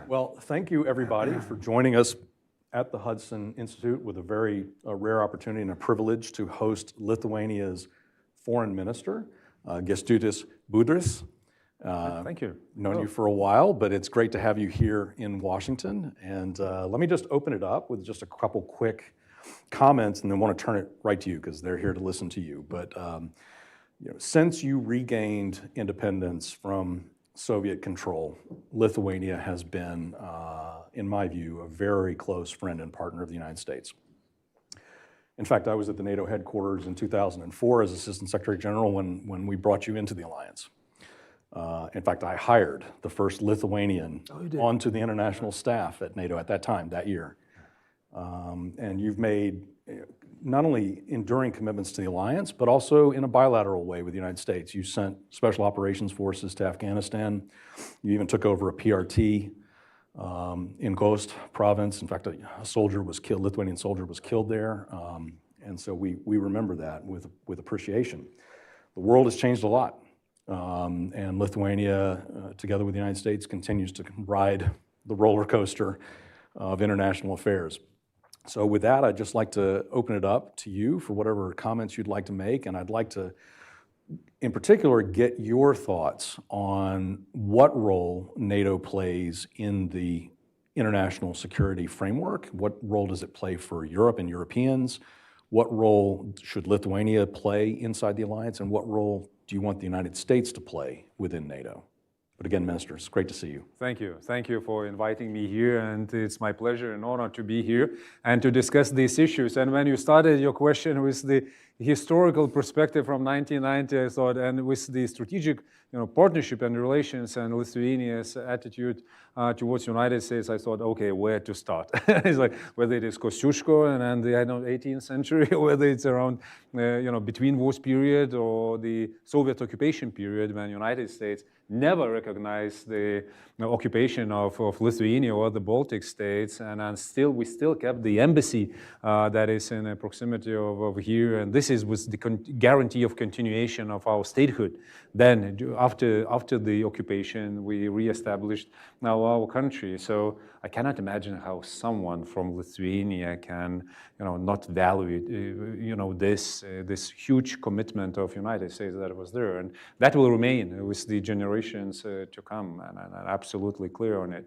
Well, thank you everybody for joining us at the Hudson Institute with a very rare opportunity and a privilege to host Lithuania's foreign minister, Kęstutis Budrys. Thank you. Known you for a while, but it's great to have you here in Washington. And let me just open it up with just a couple quick comments, and then want to turn it right to you because they're here to listen to you. But since you regained independence from Soviet control, Lithuania has been, in my view, a very close friend and partner of the United States. In fact, I was at the NATO headquarters in 2004 as Assistant Secretary General when we brought you into the alliance. In fact, I hired the first Lithuanian onto the international staff at NATO at that time, that year. And you've made not only enduring commitments to the alliance, but also in a bilateral way with the United States. You sent special operations forces to Afghanistan. You even took over a PRT in Ghost province. In fact, a soldier was killed, Lithuanian soldier was killed there. And so we remember that with appreciation. The world has changed a lot. And Lithuania, together with the United States, continues to ride the roller coaster of international affairs. So with that, I'd just like to open it up to you for whatever comments you'd like to make, and I'd like to, in particular, get your thoughts on what role NATO plays in the international security framework. What role does it play for Europe and Europeans? What role should Lithuania play inside the alliance, and what role do you want the United States to play within NATO? But again, Minister, it's great to see you. Thank you. Thank you for inviting me here, and it's my pleasure and honor to be here and to discuss these issues. And when you started your question with the historical perspective from 1990, I thought, and with the strategic partnership and relations and Lithuania's attitude towards the United States, I thought, okay, where to start? It's like whether it is Kosciuszko and the 18th century, or whether it's around between wars period or the Soviet occupation period, when the United States never recognized the occupation of Lithuania or the Baltic states, and we still kept the embassy that is in proximity of here, and this is with the guarantee of continuation of our statehood. Then, after the occupation, we reestablished now our country. So I cannot imagine how someone from Lithuania can, not value, this huge commitment of United States that was there, and that will remain with the generations to come. And I'm absolutely clear on it.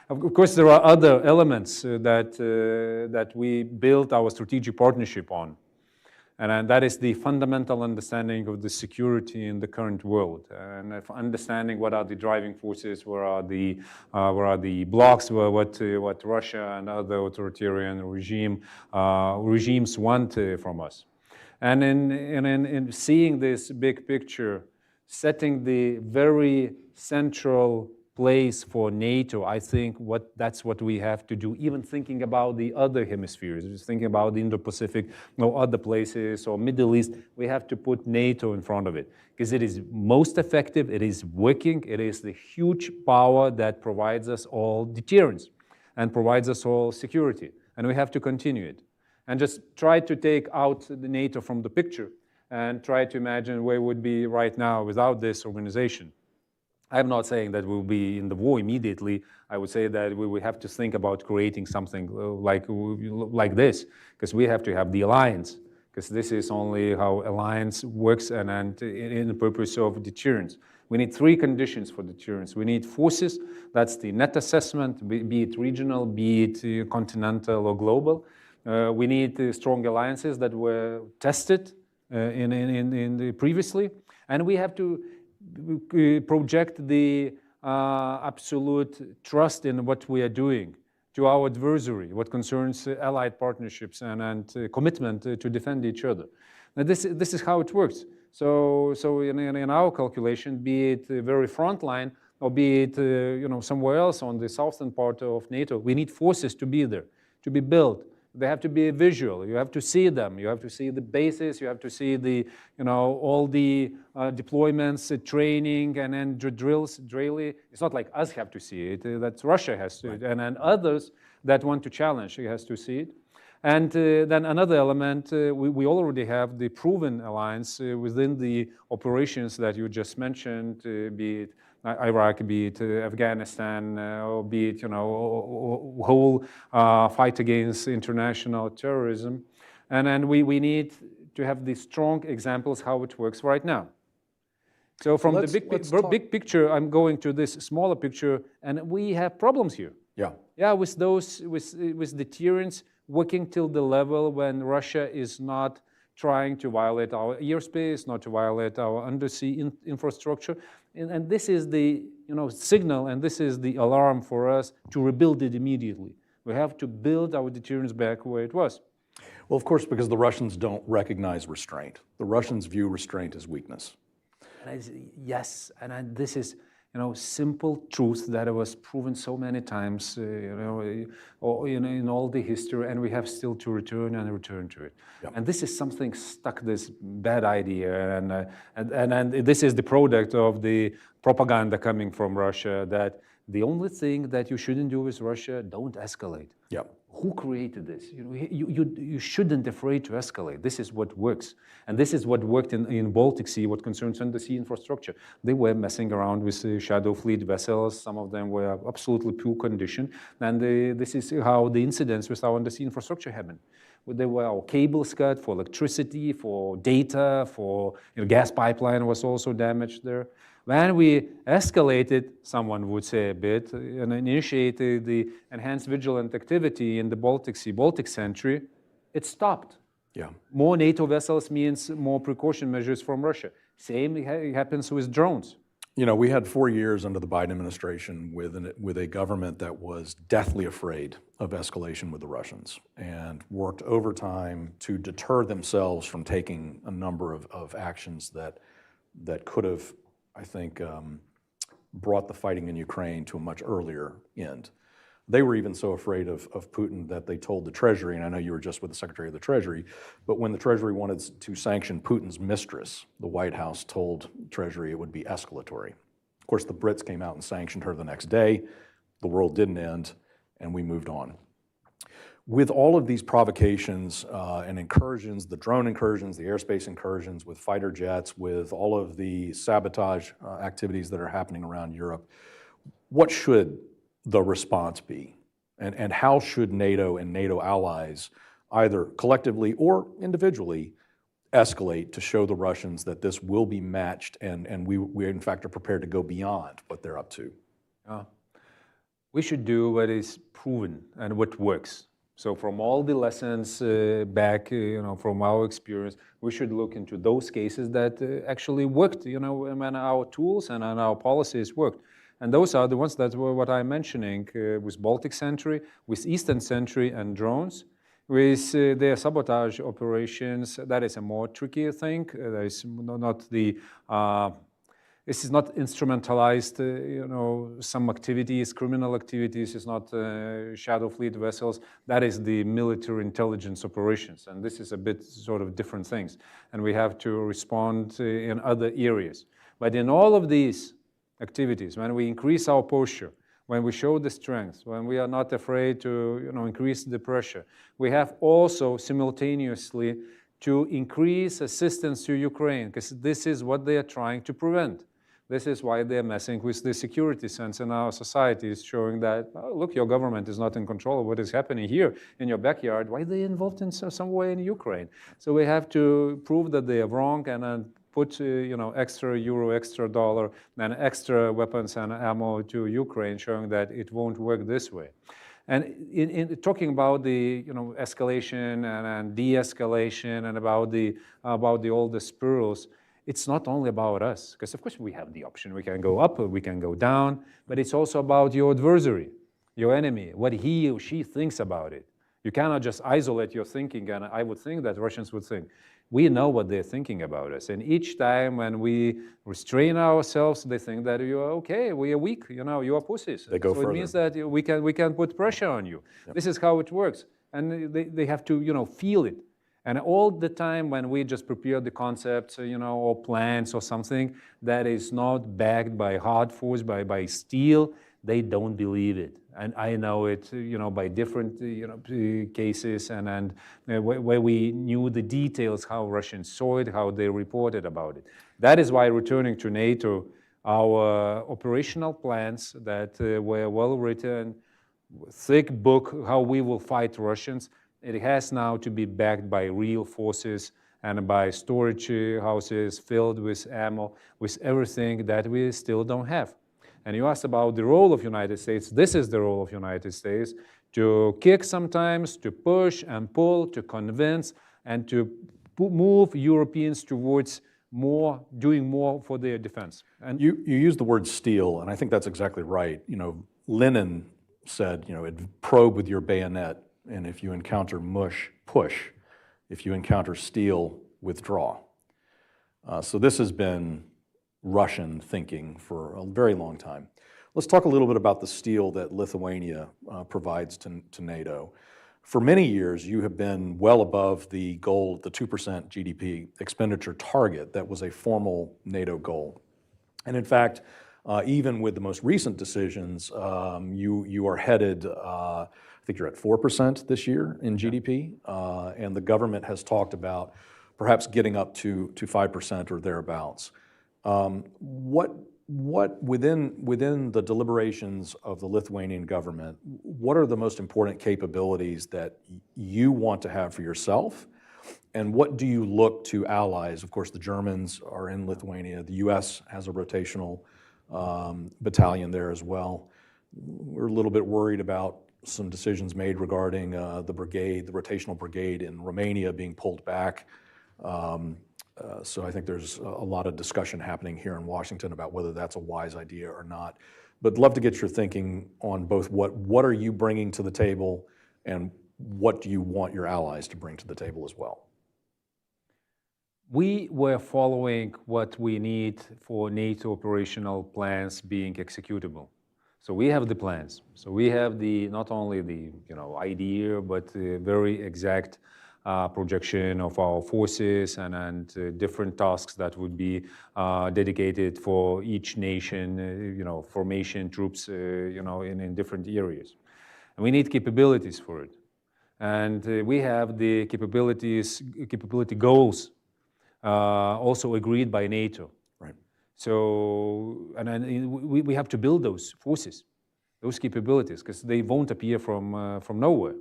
Of course, there are other elements that we built our strategic partnership on. And that is the fundamental understanding of the security in the current world, and understanding what are the driving forces, where are the blocks, what Russia and other authoritarian regimes want from us. And in seeing this big picture, setting the very central place for NATO, I think that's what we have to do, even thinking about the other hemispheres, just thinking about the Indo-Pacific, other places, or Middle East, we have to put NATO in front of it, because it is most effective, it is working, it is the huge power that provides us all deterrence and provides us all security, and we have to continue it. And just try to take out the NATO from the picture and try to imagine where we would be right now without this organization. I'm not saying that we'll be in the war immediately. I would say that we would have to think about creating something like this, because we have to have the alliance, because this is only how alliance works and in the purpose of deterrence. We need three conditions for deterrence. We need forces, that's the net assessment, be it regional, be it continental or global. We need strong alliances that were tested previously, and we have to project the absolute trust in what we are doing to our adversary, what concerns allied partnerships and commitment to defend each other. Now this is how it works. So in our calculation, be it very frontline or be it somewhere else on the southern part of NATO, we need forces to be there, to be built. They have to be visual. You have to see them. You have to see the bases. You have to see the, all the deployments, training, and then drills. It's not like us have to see it. That Russia has to, right. and others that want to challenge, he has to see it. And then another element, we already have the proven alliance within the operations that you just mentioned, be it Iraq, be it Afghanistan, or be it, whole fight against international terrorism. And we need to have these strong examples how it works right now. So from the big picture, I'm going to this smaller picture, and we have problems here. Yeah, with the deterrents working till the level when Russia is not trying to violate our airspace, not to violate our undersea infrastructure, and this is the signal, and this is the alarm for us to rebuild it immediately. We have to build our deterrence back where it was. Well, of course, because the Russians don't recognize restraint. The Russians view restraint as weakness. Yes, and this is simple truth that was proven so many times, in all the history, and we have still to return to it. Yep. And this is something stuck, this bad idea, and this is the product of the propaganda coming from Russia that the only thing that you shouldn't do with Russia, don't escalate. Yep. Who created this? You shouldn't afraid to escalate. This is what works. And this is what worked in Baltic Sea, what concerns undersea infrastructure. They were messing around with shadow fleet vessels. Some of them were absolutely poor condition. And this is how the incidents with our undersea infrastructure happened. There were our cables cut for electricity, for data, for gas pipeline was also damaged there. When we escalated, someone would say a bit, and initiated the enhanced vigilant activity in the Baltic Sea, Baltic Sentry, it stopped. Yeah. More NATO vessels means more precaution measures from Russia. Same happens with drones. We had 4 years under the Biden administration with a government that was deathly afraid of escalation with the Russians and worked overtime to deter themselves from taking a number of actions that could have, I think, brought the fighting in Ukraine to a much earlier end. They were even so afraid of Putin that they told the Treasury, and I know you were just with the Secretary of the Treasury, but when the Treasury wanted to sanction Putin's mistress, the White House told Treasury it would be escalatory. Of course, the Brits came out and sanctioned her the next day. The world didn't end, and we moved on. With all of these provocations and incursions, the drone incursions, the airspace incursions, with fighter jets, with all of the sabotage activities that are happening around Europe, what should the response be? And how should NATO and NATO allies, either collectively or individually, escalate to show the Russians that this will be matched and we in fact are prepared to go beyond what they're up to? We should do what is proven and what works. So from all the lessons back, from our experience, we should look into those cases that actually worked, when our tools and our policies worked. And those are the ones that were what I'm mentioning with Baltic Sentry, with Eastern Sentry and drones, with their sabotage operations. That is a more tricky thing. That is not the this is not instrumentalized, some activities, criminal activities. It's not shadow fleet vessels. That is the military intelligence operations. And this is a bit sort of different things. And we have to respond in other areas. But in all of these activities, when we increase our posture, when we show the strength, when we are not afraid to increase the pressure, we have also simultaneously to increase assistance to Ukraine, because this is what they are trying to prevent. This is why they're messing with the security sense in our society, showing that, oh, look, your government is not in control of what is happening here in your backyard. Why are they involved in some way in Ukraine? So we have to prove that they are wrong and put extra euro, extra dollar, and extra weapons and ammo to Ukraine, showing that it won't work this way. And in talking about the escalation and de-escalation and about all the spirals, it's not only about us, because of course we have the option. We can go up or we can go down, but it's also about your adversary, your enemy, what he or she thinks about it. You cannot just isolate your thinking, and I would think that Russians would think. We know what they're thinking about us, and each time when we restrain ourselves, they think that you are okay, we are weak, you are pussies. They go further. It means that we can put pressure on you. Yep. This is how it works, and they have to feel it. And all the time when we just prepare the concepts, or plans or something that is not backed by hard force, by steel, they don't believe it. And I know it, by different, cases and where we knew the details, how Russians saw it, how they reported about it. That is why returning to NATO our operational plans that were well written, thick book, how we will fight Russians. It has now to be backed by real forces and by storage houses filled with ammo, with everything that we still don't have. And you asked about the role of United States. This is the role of United States, to kick sometimes, to push and pull, to convince, and to move Europeans towards doing more for their defense. And you use the word steel, and I think that's exactly right. You know, Lenin said, you know, probe with your bayonet, and if you encounter mush, push. If you encounter steel, withdraw. So this has been Russian thinking for a very long time. Let's talk a little bit about the steel that Lithuania provides to NATO. For many years, you have been well above the goal, the 2% GDP expenditure target that was a formal NATO goal. And in fact, even with the most recent decisions, you are headed, I think you're at 4% this year in GDP, and the government has talked about perhaps getting up to 5% or thereabouts. What within the deliberations of the Lithuanian government, what are the most important capabilities that you want to have for yourself? And what do you look to allies? Of course, the Germans are in Lithuania. The US has a rotational battalion there as well. We're a little bit worried about some decisions made regarding the brigade, the rotational brigade in Romania being pulled back. So I think there's a lot of discussion happening here in Washington about whether that's a wise idea or not. But love to get your thinking on both what are you bringing to the table and what do you want your allies to bring to the table as well? We were following what we need for NATO operational plans being executable. So we have the plans. So we have not only the idea, but the very exact projection of our forces and different tasks that would be dedicated for each nation, formation troops, in different areas. And we need capabilities for it. And we have the capability goals also agreed by NATO. Right. So, we have to build those forces, those capabilities, because they won't appear from nowhere.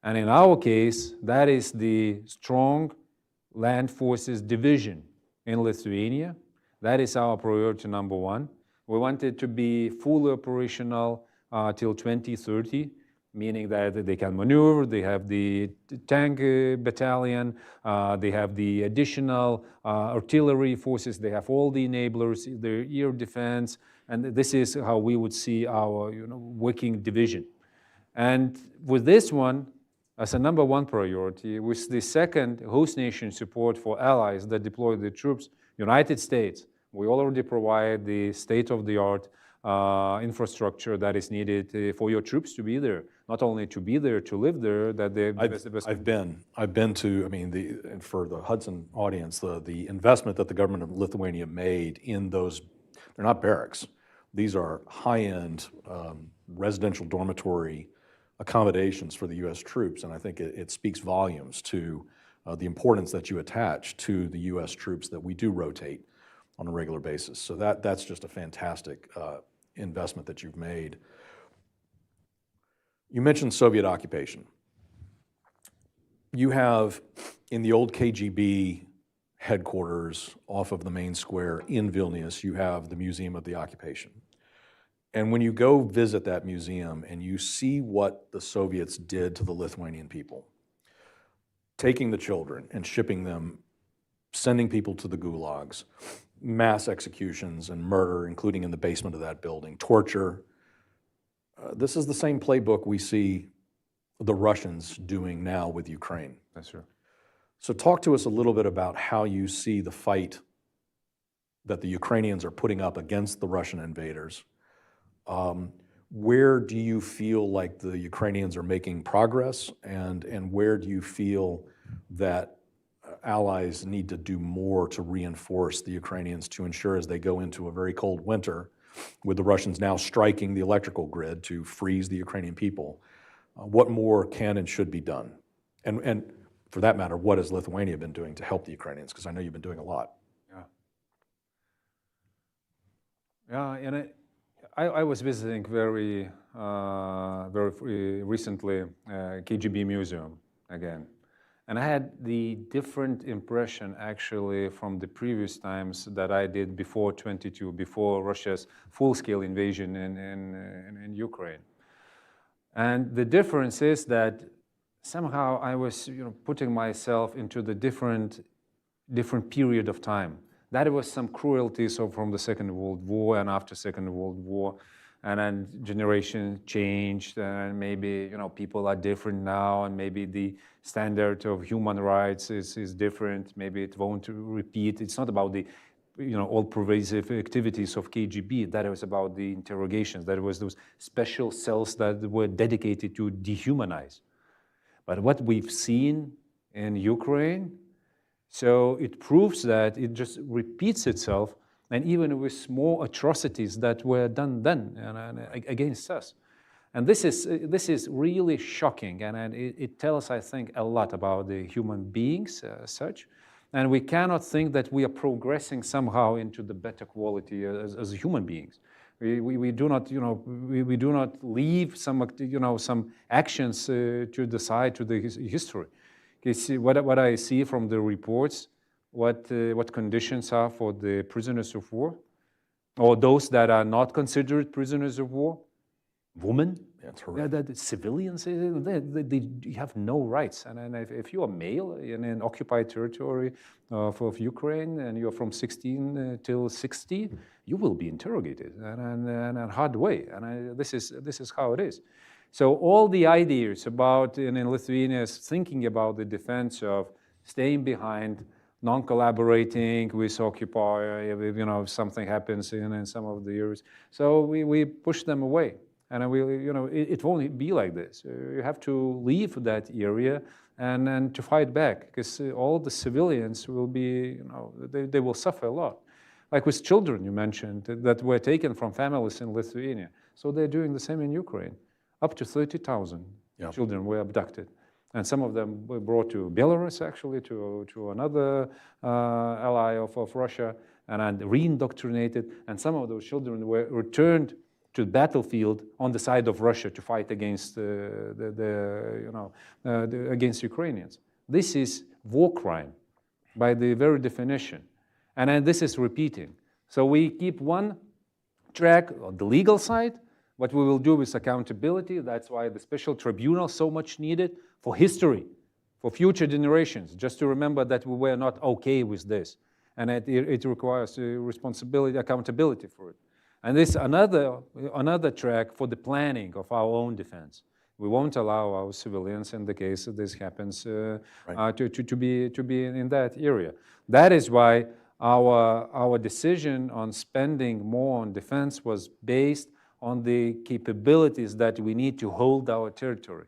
And in our case, that is the strong land forces division in Lithuania. That is our priority number one. We want it to be fully operational till 2030, meaning that they can maneuver, they have the tank battalion, they have the additional artillery forces, they have all the enablers, their air defense, and this is how we would see our working division. And with this one, as a number one priority, with the second host nation support for allies that deploy the troops, United States, we already provide the state-of-the-art infrastructure that is needed for your troops to be there. Not only to be there, to live there, that they. I've been to. I mean, for the Hudson audience, the investment that the government of Lithuania made in those, they're not barracks. These are high-end residential dormitory accommodations for the U.S. troops, and I think it speaks volumes to the importance that you attach to the U.S. troops that we do rotate on a regular basis. So that's just a fantastic investment that you've made. You mentioned Soviet occupation. You have, in the old KGB headquarters off of the main square in Vilnius, you have the Museum of the Occupation. And when you go visit that museum and you see what the Soviets did to the Lithuanian people, taking the children and shipping them, sending people to the gulags, mass executions and murder, including in the basement of that building, torture. This is the same playbook we see the Russians doing now with Ukraine. That's true. So talk to us a little bit about how you see the fight that the Ukrainians are putting up against the Russian invaders. Where do you feel like the Ukrainians are making progress, and where do you feel that allies need to do more to reinforce the Ukrainians to ensure, as they go into a very cold winter, with the Russians now striking the electrical grid to freeze the Ukrainian people, what more can and should be done? And for that matter, what has Lithuania been doing to help the Ukrainians? Because I know you've been doing a lot. Yeah, and I was visiting very recently KGB museum again, and I had the different impression actually from the previous times that I did before 22, before Russia's full-scale invasion in Ukraine. And the difference is that somehow I was, putting myself into the different period of time. That was some cruelties from the Second World War and after Second World War, and then generation changed, and maybe people are different now, and maybe the standard of human rights is different. Maybe it won't repeat. It's not about the all-pervasive activities of KGB. That was about the interrogations. That was those special cells that were dedicated to dehumanize. But what we've seen in Ukraine, so it proves that it just repeats itself, and even with more atrocities that were done then and against us. And this is really shocking, and it tells, I think, a lot about the human beings as such. And we cannot think that we are progressing somehow into the better quality as human beings. We do not, we do not leave some actions to the side to the history. What I see from the reports, what conditions are for the prisoners of war, or those that are not considered prisoners of war, women, the civilians, they have no rights. And if you are male in an occupied territory of Ukraine and you're from 16 till 60, you will be interrogated in a hard way. And this is how it is. So all the ideas about in Lithuania thinking about the defense of staying behind, non-collaborating with occupier, if something happens in some of the years, so we push them away. And it won't be like this. You have to leave that area and to fight back, because all the civilians will be, they will suffer a lot. Like with children you mentioned that were taken from families in Lithuania. So they're doing the same in Ukraine. Up to 30,000 children were abducted. And some of them were brought to Belarus, actually, to another ally of Russia, and re-indoctrinated. And some of those children were returned to the battlefield on the side of Russia to fight against against Ukrainians. This is war crime by the very definition, and this is repeating. So we keep one track on the legal side. What we will do with accountability. That's why the special tribunal so much needed for history, for future generations, just to remember that we were not okay with this, and it requires responsibility, accountability for it. And this another track for the planning of our own defense. We won't allow our civilians, in the case that this happens, to be in that area. That is why our decision on spending more on defense was based on the capabilities that we need to hold our territory.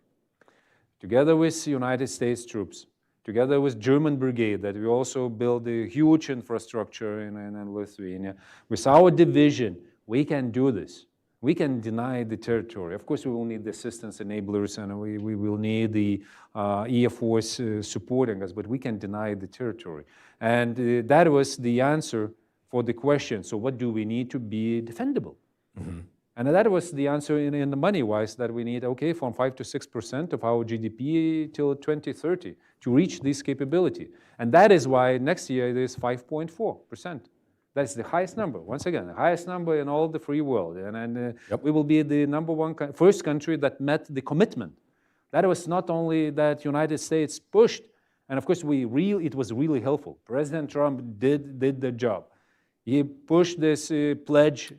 Together with United States troops, together with German brigade, that we also build a huge infrastructure in Lithuania, with our division, we can do this. We can deny the territory. Of course, we will need the assistance enablers, and we will need the Air Force supporting us, but we can deny the territory. And that was the answer for the question, so what do we need to be defendable? Mm-hmm. And that was the answer in the money-wise, that we need, from 5 to 6% of our GDP till 2030 to reach this capability. And that is why next year it is 5.4%. That's the highest number, once again, the highest number in all the free world. And we will be the first country that met the commitment. That was not only that United States pushed, and of course it was really helpful. President Trump did the job. He pushed this pledge,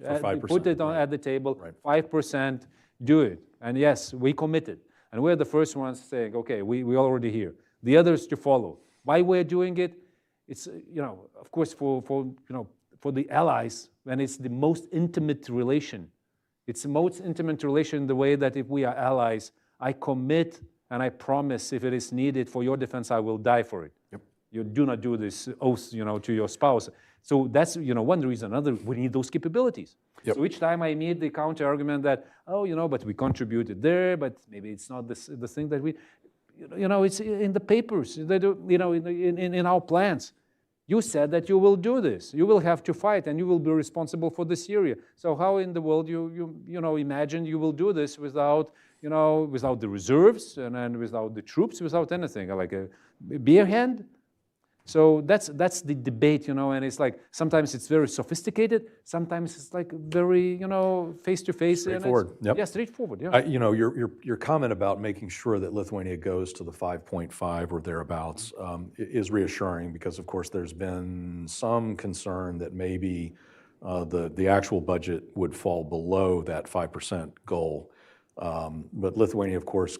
put it at the table, 5%, do it. And yes, we committed. And we're the first ones saying, okay, we're already here. The others to follow. Why we're doing it? It's, of course, for the allies, when it's the most intimate relation. It's the most intimate relation in the way that if we are allies, I commit and I promise if it is needed for your defense, I will die for it. Yep. You do not do this oath, to your spouse. So that's, one reason. Another, we need those capabilities. Yep. So each time I meet the counter argument that, but we contributed there, but maybe it's not the thing that we, it's in the papers, in our plans. You said that you will do this. You will have to fight, and you will be responsible for the Syria. So how in the world you imagine you will do this without without the reserves and without the troops, without anything, like a bare hand? So that's the debate, and it's like sometimes it's very sophisticated, sometimes it's like very, face to face. Straightforward. Yep. Yeah, straightforward. Yeah. Your comment about making sure that Lithuania goes to the 5.5 or thereabouts is reassuring because, of course, there's been some concern that maybe the actual budget would fall below that 5% goal. But Lithuania, of course,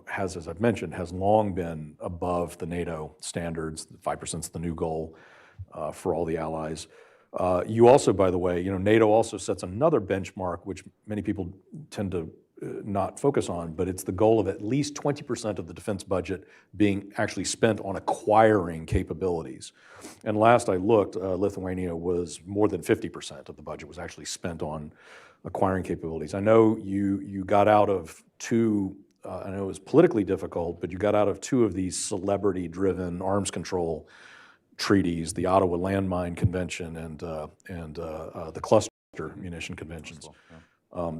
has, as I've mentioned, has long been above the NATO standards. 5% is the new goal for all the allies. You also, by the way, NATO also sets another benchmark, which many people tend to not focus on, but it's the goal of at least 20% of the defense budget being actually spent on acquiring capabilities. And last I looked, Lithuania was more than 50% of the budget was actually spent on acquiring capabilities. I know you got out of two, I know it was politically difficult, but you got out of two of these celebrity-driven arms control treaties, the Ottawa Landmine Convention and the Cluster Munition Conventions.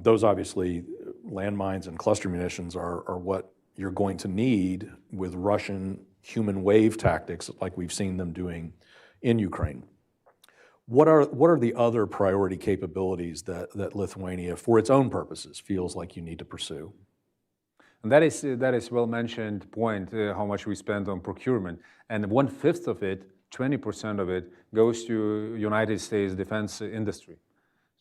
Those obviously, landmines and cluster munitions are what you're going to need with Russian human wave tactics like we've seen them doing in Ukraine. What are the other priority capabilities that Lithuania, for its own purposes, feels like you need to pursue? And that is well-mentioned point, how much we spend on procurement. And 1/5 of it, 20% of it, goes to United States defense industry.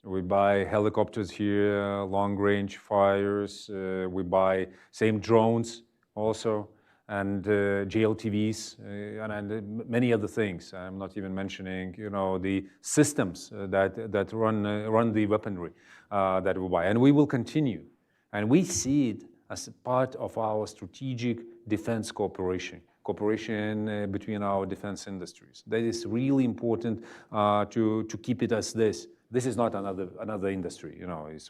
So we buy helicopters here, long-range fires, we buy same drones also, and JLTVs, and many other things. I'm not even mentioning, the systems that run the weaponry that we buy. And we will continue. And we see it as a part of our strategic defense cooperation between our defense industries. That is really important to keep it as this. This is not another industry.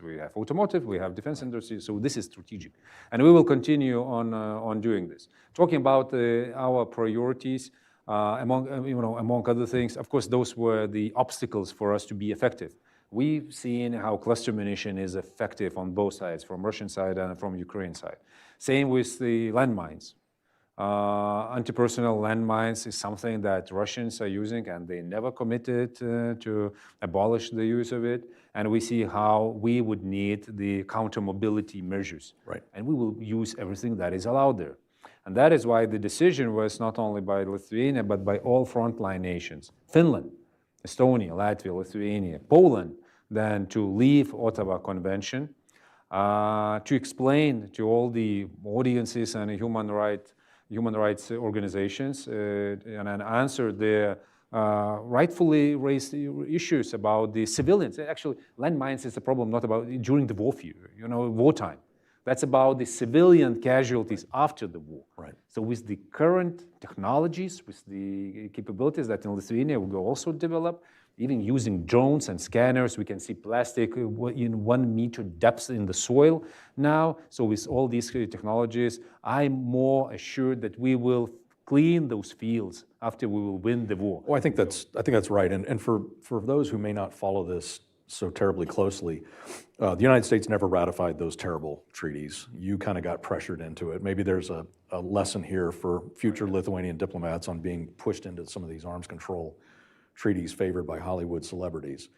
We have automotive, we have defense industry, so this is strategic. And we will continue on doing this. Talking about our priorities, among other things, of course, those were the obstacles for us to be effective. We've seen how cluster munition is effective on both sides, from Russian side and from Ukraine side. Same with the landmines. Anti-personnel landmines is something that Russians are using, and they never committed to abolish the use of it. And we see how we would need the counter-mobility measures. Right. And we will use everything that is allowed there. And that is why the decision was not only by Lithuania, but by all frontline nations. Finland, Estonia, Latvia, Lithuania, Poland, then to leave Ottawa Convention, to explain to all the audiences and human rights organizations and answer their rightfully raised issues about the civilians. Actually, landmines is a problem not about during the warfare, wartime. That's about the civilian casualties after the war. Right. So with the current technologies, with the capabilities that in Lithuania we will also develop, even using drones and scanners, we can see plastic in 1 meter depth in the soil now. So with all these technologies, I'm more assured that we will clean those fields after we will win the war. Well, I think that's right. And for those who may not follow this so terribly closely, the United States never ratified those terrible treaties. You kind of got pressured into it. Maybe there's a lesson here for future Lithuanian diplomats on being pushed into some of these arms control treaties favored by Hollywood celebrities.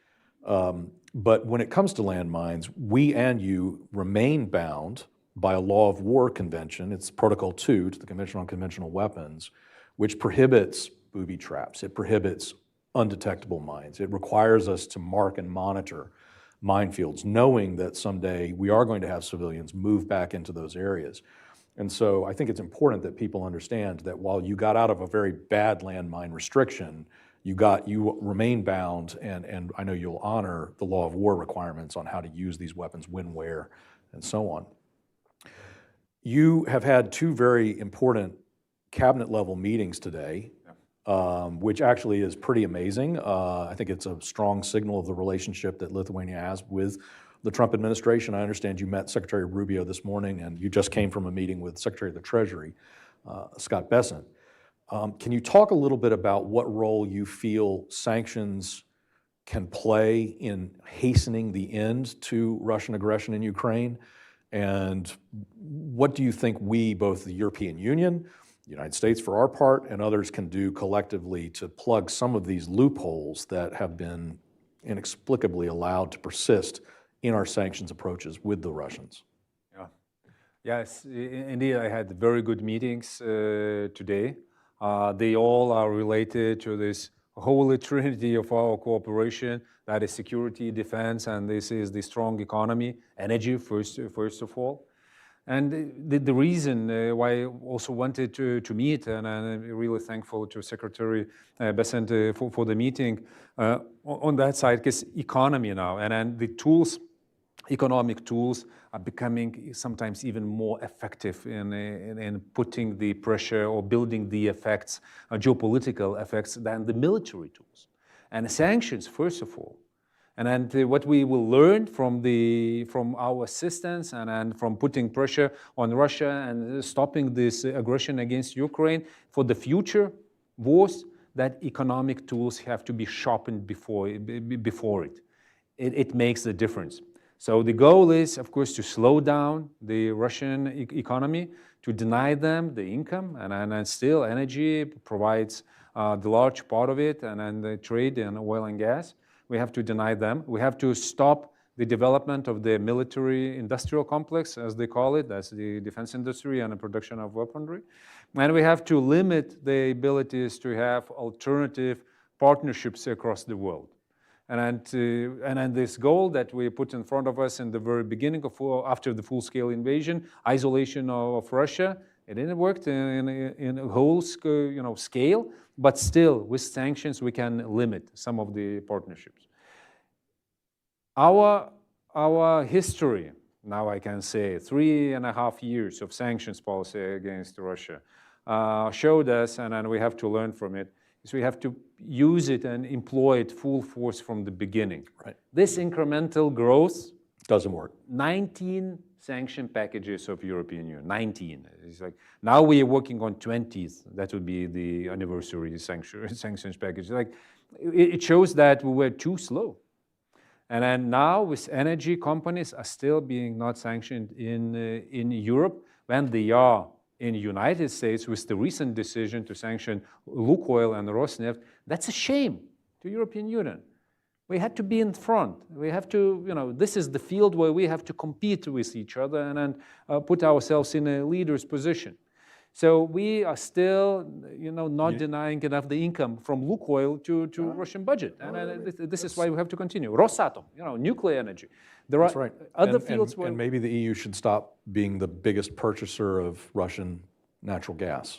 But when it comes to landmines, we and you remain bound by a law of war convention. It's Protocol 2 to the Convention on Conventional Weapons, which prohibits booby traps. It prohibits undetectable mines. It requires us to mark and monitor minefields, knowing that someday we are going to have civilians move back into those areas. And so I think it's important that people understand that while you got out of a very bad landmine restriction, you remain bound, and I know you'll honor the law of war requirements on how to use these weapons, when, where, and so on. You have had two very important cabinet-level meetings today, which actually is pretty amazing. I think it's a strong signal of the relationship that Lithuania has with the Trump administration. I understand you met Secretary Rubio this morning, and you just came from a meeting with Secretary of the Treasury, Scott Bessent. Can you talk a little bit about what role you feel sanctions can play in hastening the end to Russian aggression in Ukraine? And what do you think we, both the European Union, the United States for our part, and others can do collectively to plug some of these loopholes that have been inexplicably allowed to persist in our sanctions approaches with the Russians? Yeah. Yes, indeed, I had very good meetings today. They all are related to this holy trinity of our cooperation, that is security, defense, and this is the strong economy, energy first of all. And the reason why I also wanted to meet, and I'm really thankful to Secretary Besant for the meeting on that side, because economy now, and the tools, economic tools are becoming sometimes even more effective in putting the pressure or building the effects, geopolitical effects, than the military tools. And sanctions, first of all. And what we will learn from our assistance and from putting pressure on Russia and stopping this aggression against Ukraine for the future wars, that economic tools have to be sharpened before it. It makes the difference. So the goal is, of course, to slow down the Russian economy, to deny them the income, and still energy provides the large part of it, and the trade in oil and gas. We have to deny them. We have to stop the development of the military industrial complex, as they call it. That's the defense industry and the production of weaponry. And we have to limit the abilities to have alternative partnerships across the world. And this goal that we put in front of us in the very beginning after the full-scale invasion, isolation of Russia, it didn't work in a whole scale, but still with sanctions we can limit some of the partnerships. Our history, now I can say 3.5 years of sanctions policy against Russia, showed us, and we have to learn from it, is we have to use it and employ it full force from the beginning. Right. This incremental growth doesn't work. 19 sanction packages of European Union, 19. It's like, now we are working on 20th. That would be the anniversary sanctions package. Like, it shows that we were too slow. And then now with energy companies are still being not sanctioned in Europe when they are in the United States with the recent decision to sanction Lukoil and Rosneft. That's a shame to European Union. We had to be in front. We have to, this is the field where we have to compete with each other and put ourselves in a leader's position. So we are still, not denying enough the income from Lukoil to Russian budget. And this is why we have to continue. Rosatom, nuclear energy. There are other fields where... And maybe the EU should stop being the biggest purchaser of Russian natural gas.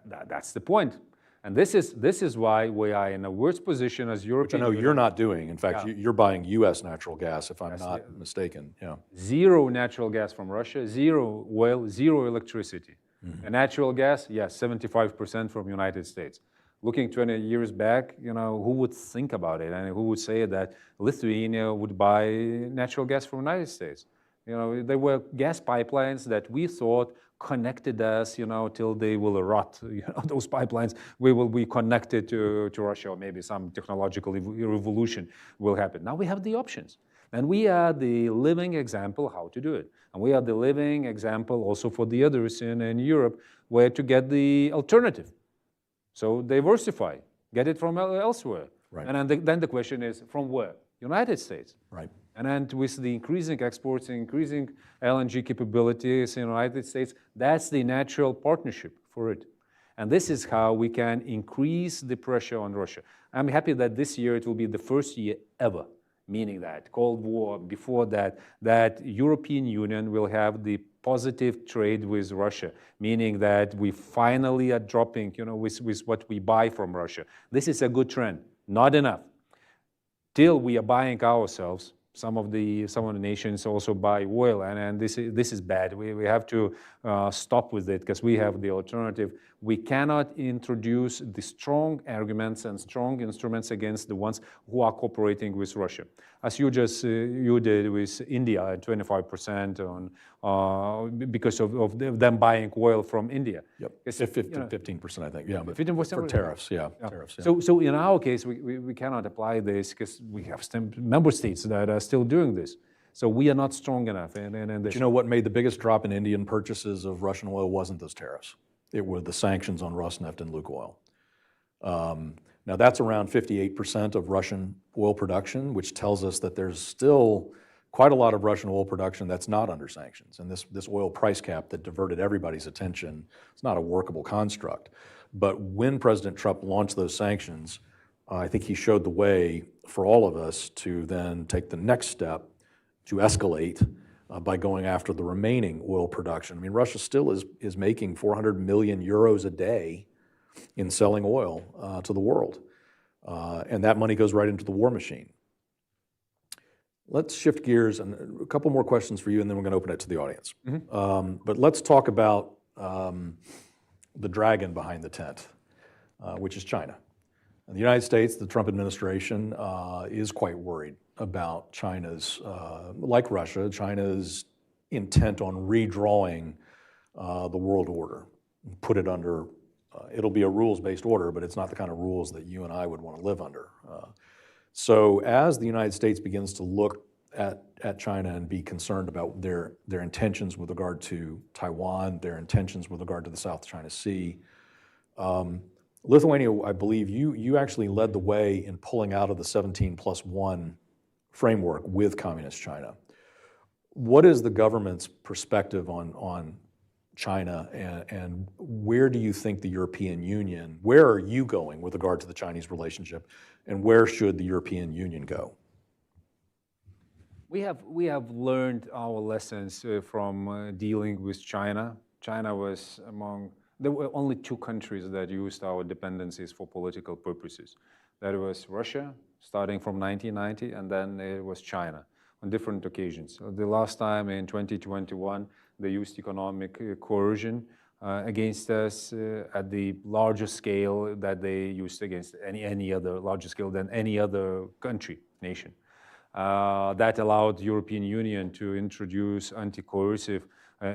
That's the point. And this is why we are in a worse position as European Union. Which I know you're not doing. In fact, you're buying U.S. natural gas, if I'm not mistaken. Yeah. Zero natural gas from Russia, zero oil, zero electricity. And natural gas, yes, 75% from United States. Looking 20 years back, who would think about it? And who would say that Lithuania would buy natural gas from the United States? There were gas pipelines that we thought connected us, till they will rot. Those pipelines, we will be connected to Russia, or maybe some technological revolution will happen. Now we have the options. And we are the living example how to do it. And we are the living example also for the others in Europe where to get the alternative. So diversify, get it from elsewhere. Right. And then the question is, from where? United States. Right. And then with the increasing exports, increasing LNG capabilities in the United States, that's the natural partnership for it. And this is how we can increase the pressure on Russia. I'm happy that this year it will be the first year ever, meaning that Cold War, before that European Union will have the positive trade with Russia, meaning that we finally are dropping, with what we buy from Russia. This is a good trend, not enough. Till we are buying ourselves, some of the nations also buy oil, and this is bad. We have to stop with it because we have the alternative We cannot introduce the strong arguments and strong instruments against the ones who are cooperating with Russia. As you did with India at 25% because of them buying oil from India. Yep, 15%, I think, yeah, but 15%, for tariffs, yeah. Tariffs, yeah. So in our case, we cannot apply this because we have some member states that are still doing this. So we are not strong enough in this. But you know what made the biggest drop in Indian purchases of Russian oil wasn't those tariffs. It were the sanctions on Rosneft and Lukoil. Now that's around 58% of Russian oil production, which tells us that there's still quite a lot of Russian oil production that's not under sanctions. And this oil price cap that diverted everybody's attention, it's not a workable construct. But when President Trump launched those sanctions, I think he showed the way for all of us to then take the next step to escalate by going after the remaining oil production. I mean, Russia still is making 400 million euros a day in selling oil to the world. And that money goes right into the war machine. Let's shift gears, and a couple more questions for you, and then we're going to open it to the audience. But let's talk about the dragon behind the tent, which is China. And the United States, the Trump administration, is quite worried about China's, like Russia, China's intent on redrawing the world order, put it under, it'll be a rules-based order, but it's not the kind of rules that you and I would want to live under. So as the United States begins to look at China and be concerned about their intentions with regard to Taiwan, their intentions with regard to the South China Sea, Lithuania, I believe you actually led the way in pulling out of the 17+1 framework with Communist China. What is the government's perspective on China, and where do you think the European Union, where are you going with regard to the Chinese relationship, and where should the European Union go? We have learned our lessons from dealing with China. China was there were only two countries that used our dependencies for political purposes. That was Russia, starting from 1990, and then it was China on different occasions. So the last time in 2021, they used economic coercion against us at the larger scale that they used against any other larger scale than any other country, nation. That allowed the European Union to introduce anti-coercive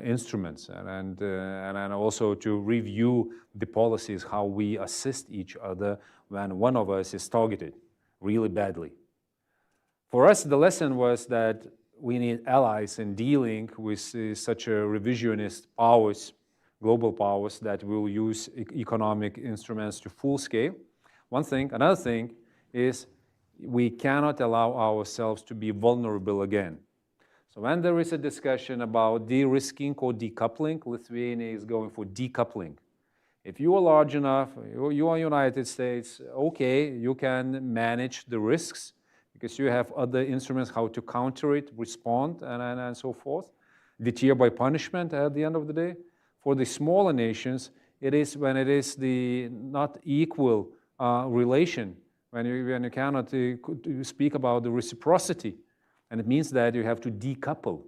instruments and also to review the policies, how we assist each other when one of us is targeted really badly. For us, the lesson was that we need allies in dealing with such a revisionist powers, global powers that will use economic instruments to full scale. One thing. Another thing is we cannot allow ourselves to be vulnerable again. So when there is a discussion about de-risking or decoupling, Lithuania is going for decoupling. If you are large enough, you are United States, okay, you can manage the risks because you have other instruments how to counter it, respond, and so forth. Deter by punishment at the end of the day. For the smaller nations, it is when it is the not equal relation, when you cannot speak about the reciprocity. And it means that you have to decouple,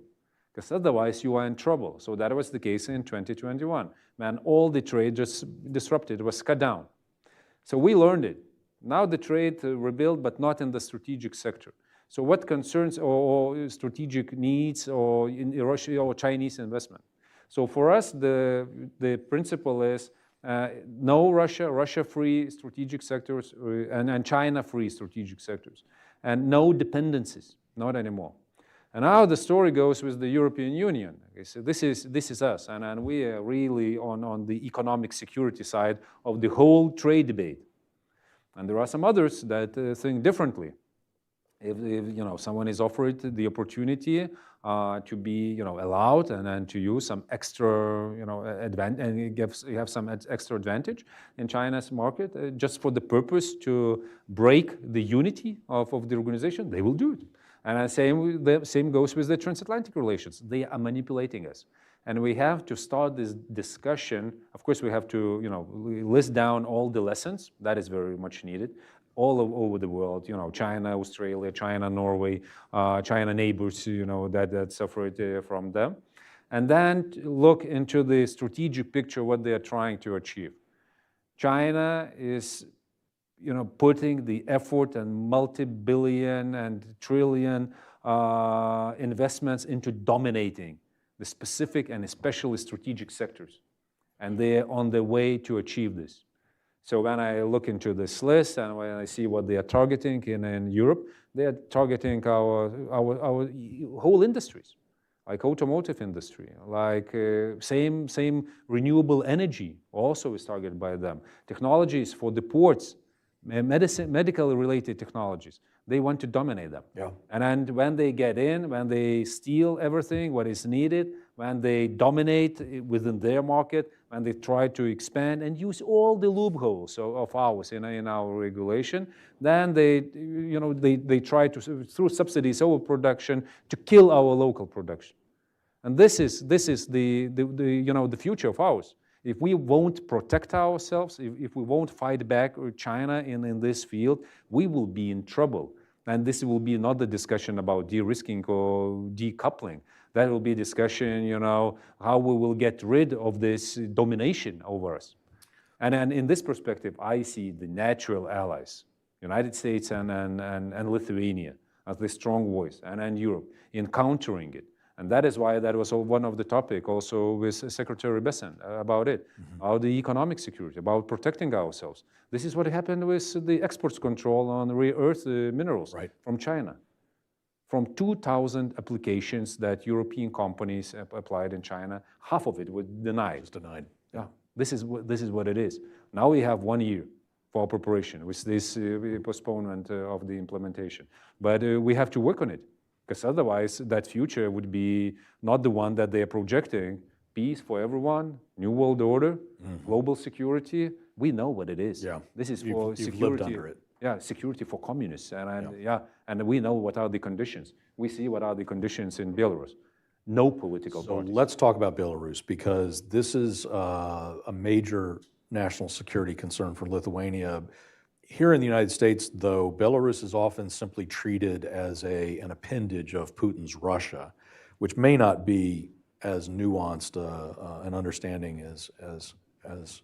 because otherwise you are in trouble. So that was the case in 2021, when all the trade just disrupted, was cut down. So we learned it. Now the trade rebuilt, but not in the strategic sector. So what concerns or strategic needs or in Russia or Chinese investment? So for us, the principle is no Russia-free strategic sectors, and China-free strategic sectors, and no dependencies. Not anymore. And now the story goes with the European Union. Okay, so this is us, and we are really on the economic security side of the whole trade debate. And there are some others that think differently. If someone is offered the opportunity to be allowed and to use some extra advantage, and you have some extra advantage in China's market just for the purpose to break the unity of the organization, they will do it. And the same goes with the transatlantic relations. They are manipulating us. And we have to start this discussion. Of course, we have to list down all the lessons. That is very much needed. All over the world, China, Australia, China, Norway, China neighbors, that suffered from them. And then look into the strategic picture, what they are trying to achieve. China is putting the effort and multi-billion and trillion investments into dominating the specific and especially strategic sectors. And they're on their way to achieve this. So when I look into this list and when I see what they are targeting in Europe, they are targeting our whole industries, like automotive industry, like same renewable energy also is targeted by them. Technologies for the ports, medical related technologies, they want to dominate them. Yeah. And when they get in, when they steal everything, what is needed, when they dominate within their market, when they try to expand and use all the loopholes of ours in our regulation, then they try to, through subsidies over production, to kill our local production. And this is the future of ours. If we won't protect ourselves, if we won't fight back with China in this field, we will be in trouble. And this will be not the discussion about de-risking or decoupling. That will be discussion, how we will get rid of this domination over us. And in this perspective, I see the natural allies, United States and Lithuania, as the strong voice, and Europe in countering it. And that is why that was one of the topics also with Secretary Bessent about it, about the economic security, about protecting ourselves. This is what happened with the exports control on rare earth minerals from China. From 2,000 applications that European companies applied in China, half of it was denied. It's denied. Yeah, this is what it is. Now we have 1 year for preparation with this postponement of the implementation. But we have to work on it. Because otherwise, that future would be not the one that they are projecting. Peace for everyone, new world order, global security. We know what it is. Yeah. This is for security. You've lived under it. Yeah, security for communists. And we know what are the conditions. We see what are the conditions in Belarus. No political parties. So let's talk about Belarus, because this is a major national security concern for Lithuania. Here in the United States, though, Belarus is often simply treated as an appendage of Putin's Russia, which may not be as nuanced an understanding as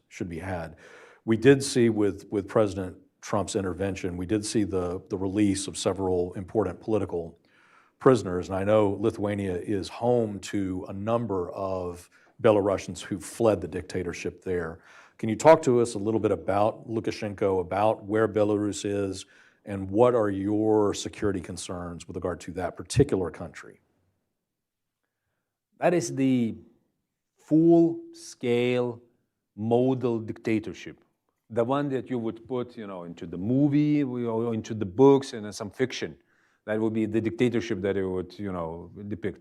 should be had. We did see with President Trump's intervention, we did see the release of several important political prisoners, and I know Lithuania is home to a number of Belarusians who fled the dictatorship there. Can you talk to us a little bit about Lukashenko, about where Belarus is, and what are your security concerns with regard to that particular country? That is the full-scale model dictatorship, the one that you would put, into the movie or into the books and some fiction. That would be the dictatorship that it would, depict.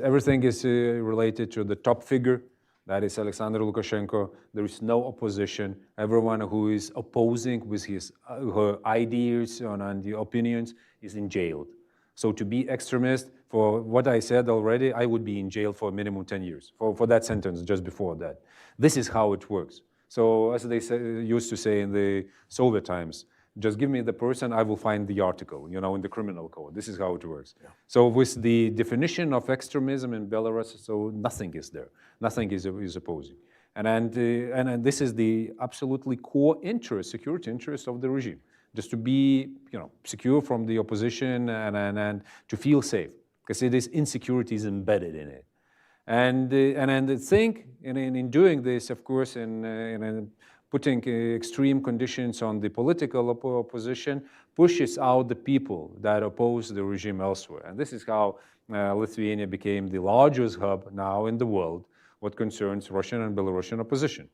Everything is related to the top figure. That is Alexander Lukashenko. There is no opposition. Everyone who is opposing with her ideas and the opinions is in jail. So to be extremist, for what I said already, I would be in jail for a minimum 10 years, for that sentence just before that. This is how it works. So as they used to say in the Soviet times, just give me the person, I will find the article, in the criminal code. This is how it works. Yeah. So with the definition of extremism in Belarus, so nothing is there. Nothing is opposing. And this is the absolutely core interest, security interest of the regime, just to be, secure from the opposition and to feel safe, because it is insecurity is embedded in it. And I think in doing this, of course, in putting extreme conditions on the political opposition, pushes out the people that oppose the regime elsewhere. And this is how Lithuania became the largest hub now in the world what concerns Russian and Belarusian opposition.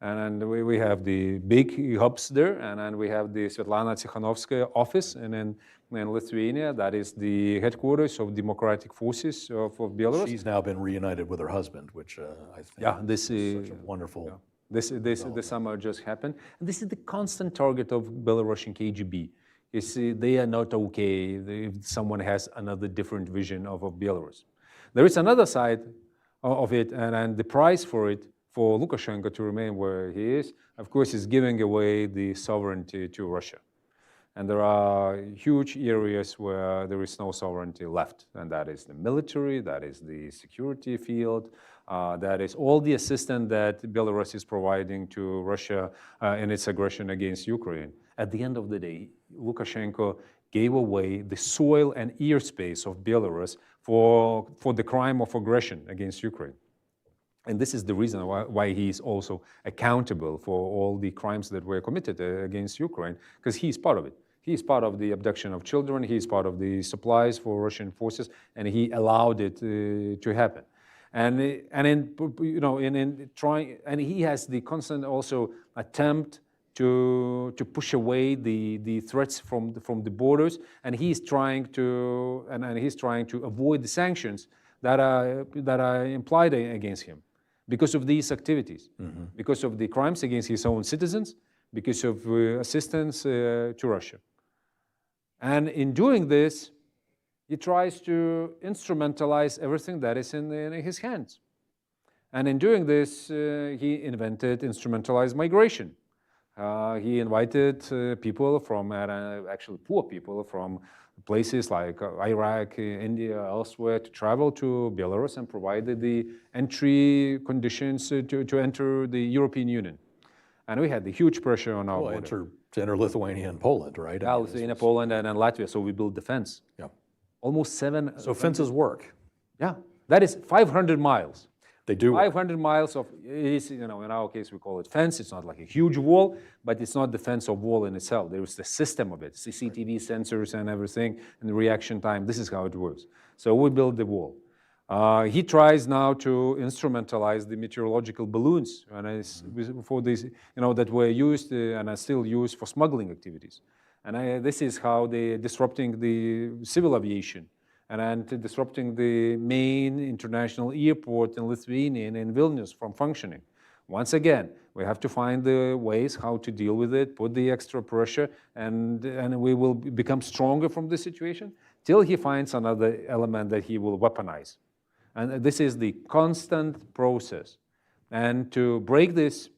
And we have the big hubs there, and then we have the Svetlana Tikhanovskaya office in Lithuania. That is the headquarters of Democratic Forces of Belarus. She's now been reunited with her husband, which I think this is such a wonderful... Yeah. This summer just happened. And this is the constant target of Belarusian KGB. You see, they are not okay if someone has another different vision of Belarus. There is another side of it, and the price for it, for Lukashenko to remain where he is, of course, is giving away the sovereignty to Russia. And there are huge areas where there is no sovereignty left, and that is the military, that is the security field, That is all the assistance that Belarus is providing to Russia in its aggression against Ukraine. At the end of the day, Lukashenko gave away the soil and airspace of Belarus for the crime of aggression against Ukraine. And this is the reason why he is also accountable for all the crimes that were committed against Ukraine, because he is part of it. He is part of the abduction of children, he is part of the supplies for Russian forces, and he allowed it to happen. And he has the constant also attempt to push away the threats from the borders, and he's trying to avoid the sanctions that are implied against him because of these activities, because of the crimes against his own citizens, because of assistance to Russia. And in doing this, he tries to instrumentalize everything that is in his hands. And in doing this, he invented instrumentalized migration. He invited people from, actually poor people from places like Iraq, India, elsewhere, to travel to Belarus and provided the entry conditions to enter the European Union. And we had the huge pressure on our border. To enter Lithuania and Poland, right? Yeah, Lithuania, Poland, and Latvia, so we built defense. Yeah. Almost 7... So fences work. Yeah, that is 500 miles. They do. 500 miles of, it is, in our case, we call it fence. It's not like a huge wall, but it's not the fence of wall in itself. There is the system of it, CCTV sensors and everything, and the reaction time. This is how it works. So we build the wall. He tries now to instrumentalize the meteorological balloons, and for this, that were used and are still used for smuggling activities. And this is how they're disrupting the civil aviation and disrupting the main international airport in Lithuania and in Vilnius from functioning. Once again, we have to find the ways how to deal with it, put the extra pressure, and we will become stronger from this situation till he finds another element that he will weaponize. And this is the constant process. And to break this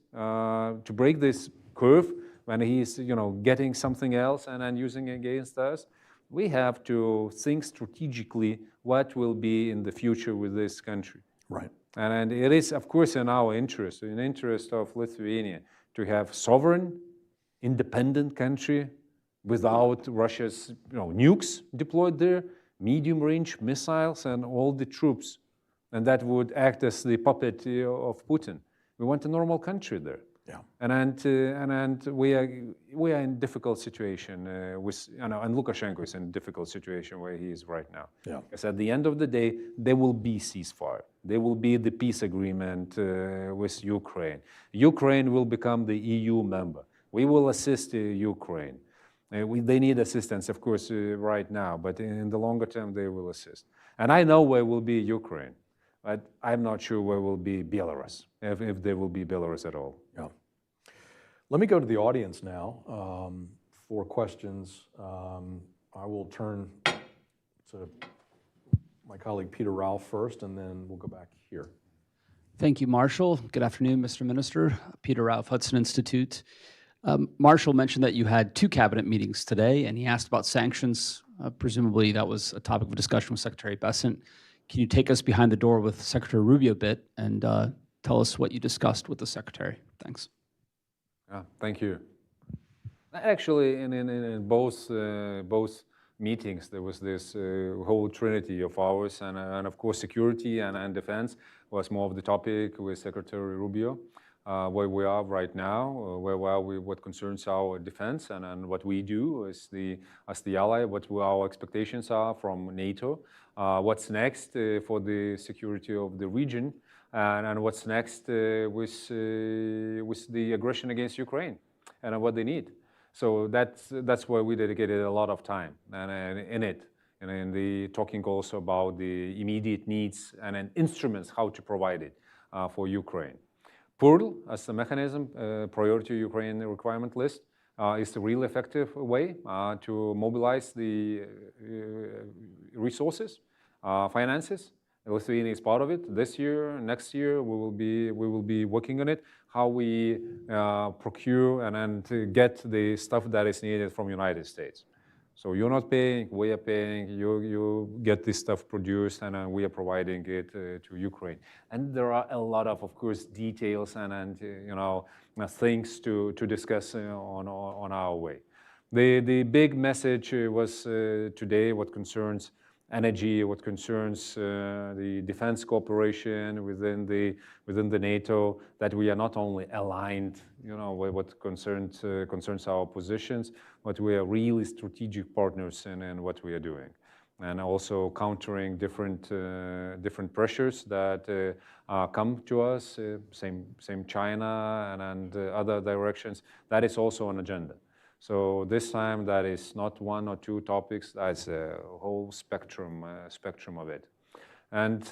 curve, when he's getting something else and then using it against us, we have to think strategically what will be in the future with this country. Right. And it is, of course, in our interest, in the interest of Lithuania, to have sovereign, independent country without Russia's nukes deployed there, medium-range missiles, and all the troops. And that would act as the puppet of Putin. We want a normal country there. Yeah. And we are in a difficult situation and Lukashenko is in a difficult situation where he is right now. Yeah. Because at the end of the day, there will be ceasefire. There will be the peace agreement with Ukraine. Ukraine will become the EU member. We will assist Ukraine. They need assistance, of course, right now, but in the longer term, they will assist. And I know where will be Ukraine, but I'm not sure where will be Belarus, if there will be Belarus at all. Yeah. Let me go to the audience now for questions. I will turn to my colleague Peter Ralph first, and then we'll go back here. Thank you, Marshall. Good afternoon, Mr. Minister. Peter Ralph, Hudson Institute. Marshall mentioned that you had 2 cabinet meetings today, and he asked about sanctions. Presumably that was a topic of discussion with Secretary Bessent. Can you take us behind the door with Secretary Rubio a bit and tell us what you discussed with the Secretary? Thanks. Thank you. Actually, in both meetings, there was this whole trinity of ours, and of course security and defense was more of the topic with Secretary Rubio. Where we are right now, where we are with what concerns our defense and what we do as the ally, what our expectations are from NATO, what's next for the security of the region, and what's next with the aggression against Ukraine and what they need. So that's where we dedicated a lot of time in it. And in the talking also about the immediate needs and instruments how to provide it for Ukraine. PURL as a mechanism, priority Ukraine requirement list, is a real effective way to mobilize the resources, finances. Lithuania is part of it. This year, next year, we will be working on it. How we procure and get the stuff that is needed from United States. So you're not paying, we are paying, you get this stuff produced, and we are providing it to Ukraine. And there are a lot of course, details and things to discuss on our way. The big message was today what concerns energy, what concerns the defense cooperation within the NATO, that we are not only aligned, with what concerns our positions, but we are really strategic partners in what we are doing, and also countering different pressures that come to us, same China and other directions. That is also an agenda. So this time, that is not one or two topics, that's a whole spectrum of it. And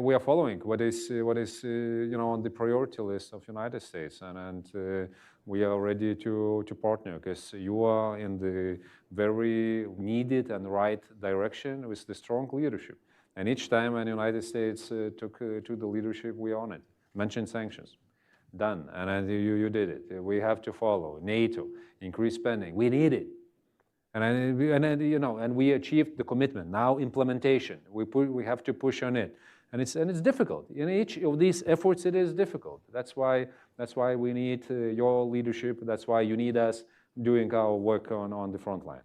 we are following what is on the priority list of United States, and we are ready to partner, because you are in the very needed and right direction with the strong leadership. And each time when the United States took to the leadership, we are on it. Mentioned sanctions. Done, and you did it. We have to follow NATO, increase spending. We need it, and we achieved the commitment. Now implementation. We have to push on it, and it's difficult. In each of these efforts, it is difficult. That's why we need your leadership. That's why you need us doing our work on the front line.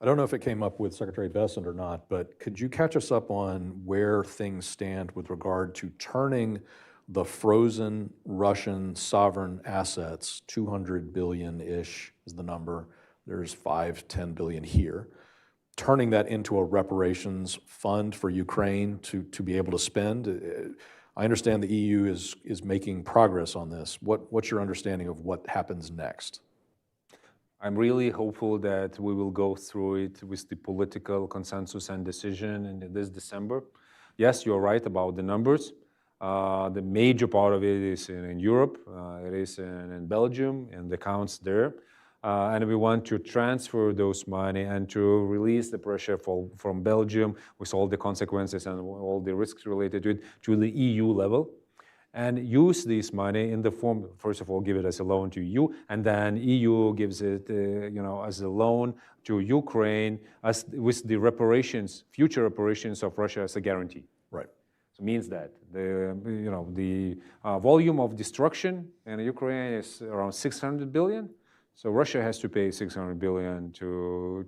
I don't know if it came up with Secretary Bessent or not, but could you catch us up on where things stand with regard to turning the frozen Russian sovereign assets, 200 billion-ish is the number, there's 5-10 billion here, turning that into a reparations fund for Ukraine to be able to spend? I understand the EU is making progress on this. What's your understanding of what happens next? I'm really hopeful that we will go through it with the political consensus and decision in this December. Yes, you're right about the numbers. The major part of it is in Europe, it is in Belgium, and the accounts there. And we want to transfer those money and to release the pressure from Belgium with all the consequences and all the risks related to it to the EU level, and use this money in the form, first of all, give it as a loan to EU, and then EU gives it as a loan to Ukraine with the reparations, future reparations of Russia as a guarantee. Right. So it means that the volume of destruction in Ukraine is around 600 billion. So Russia has to pay 600 billion to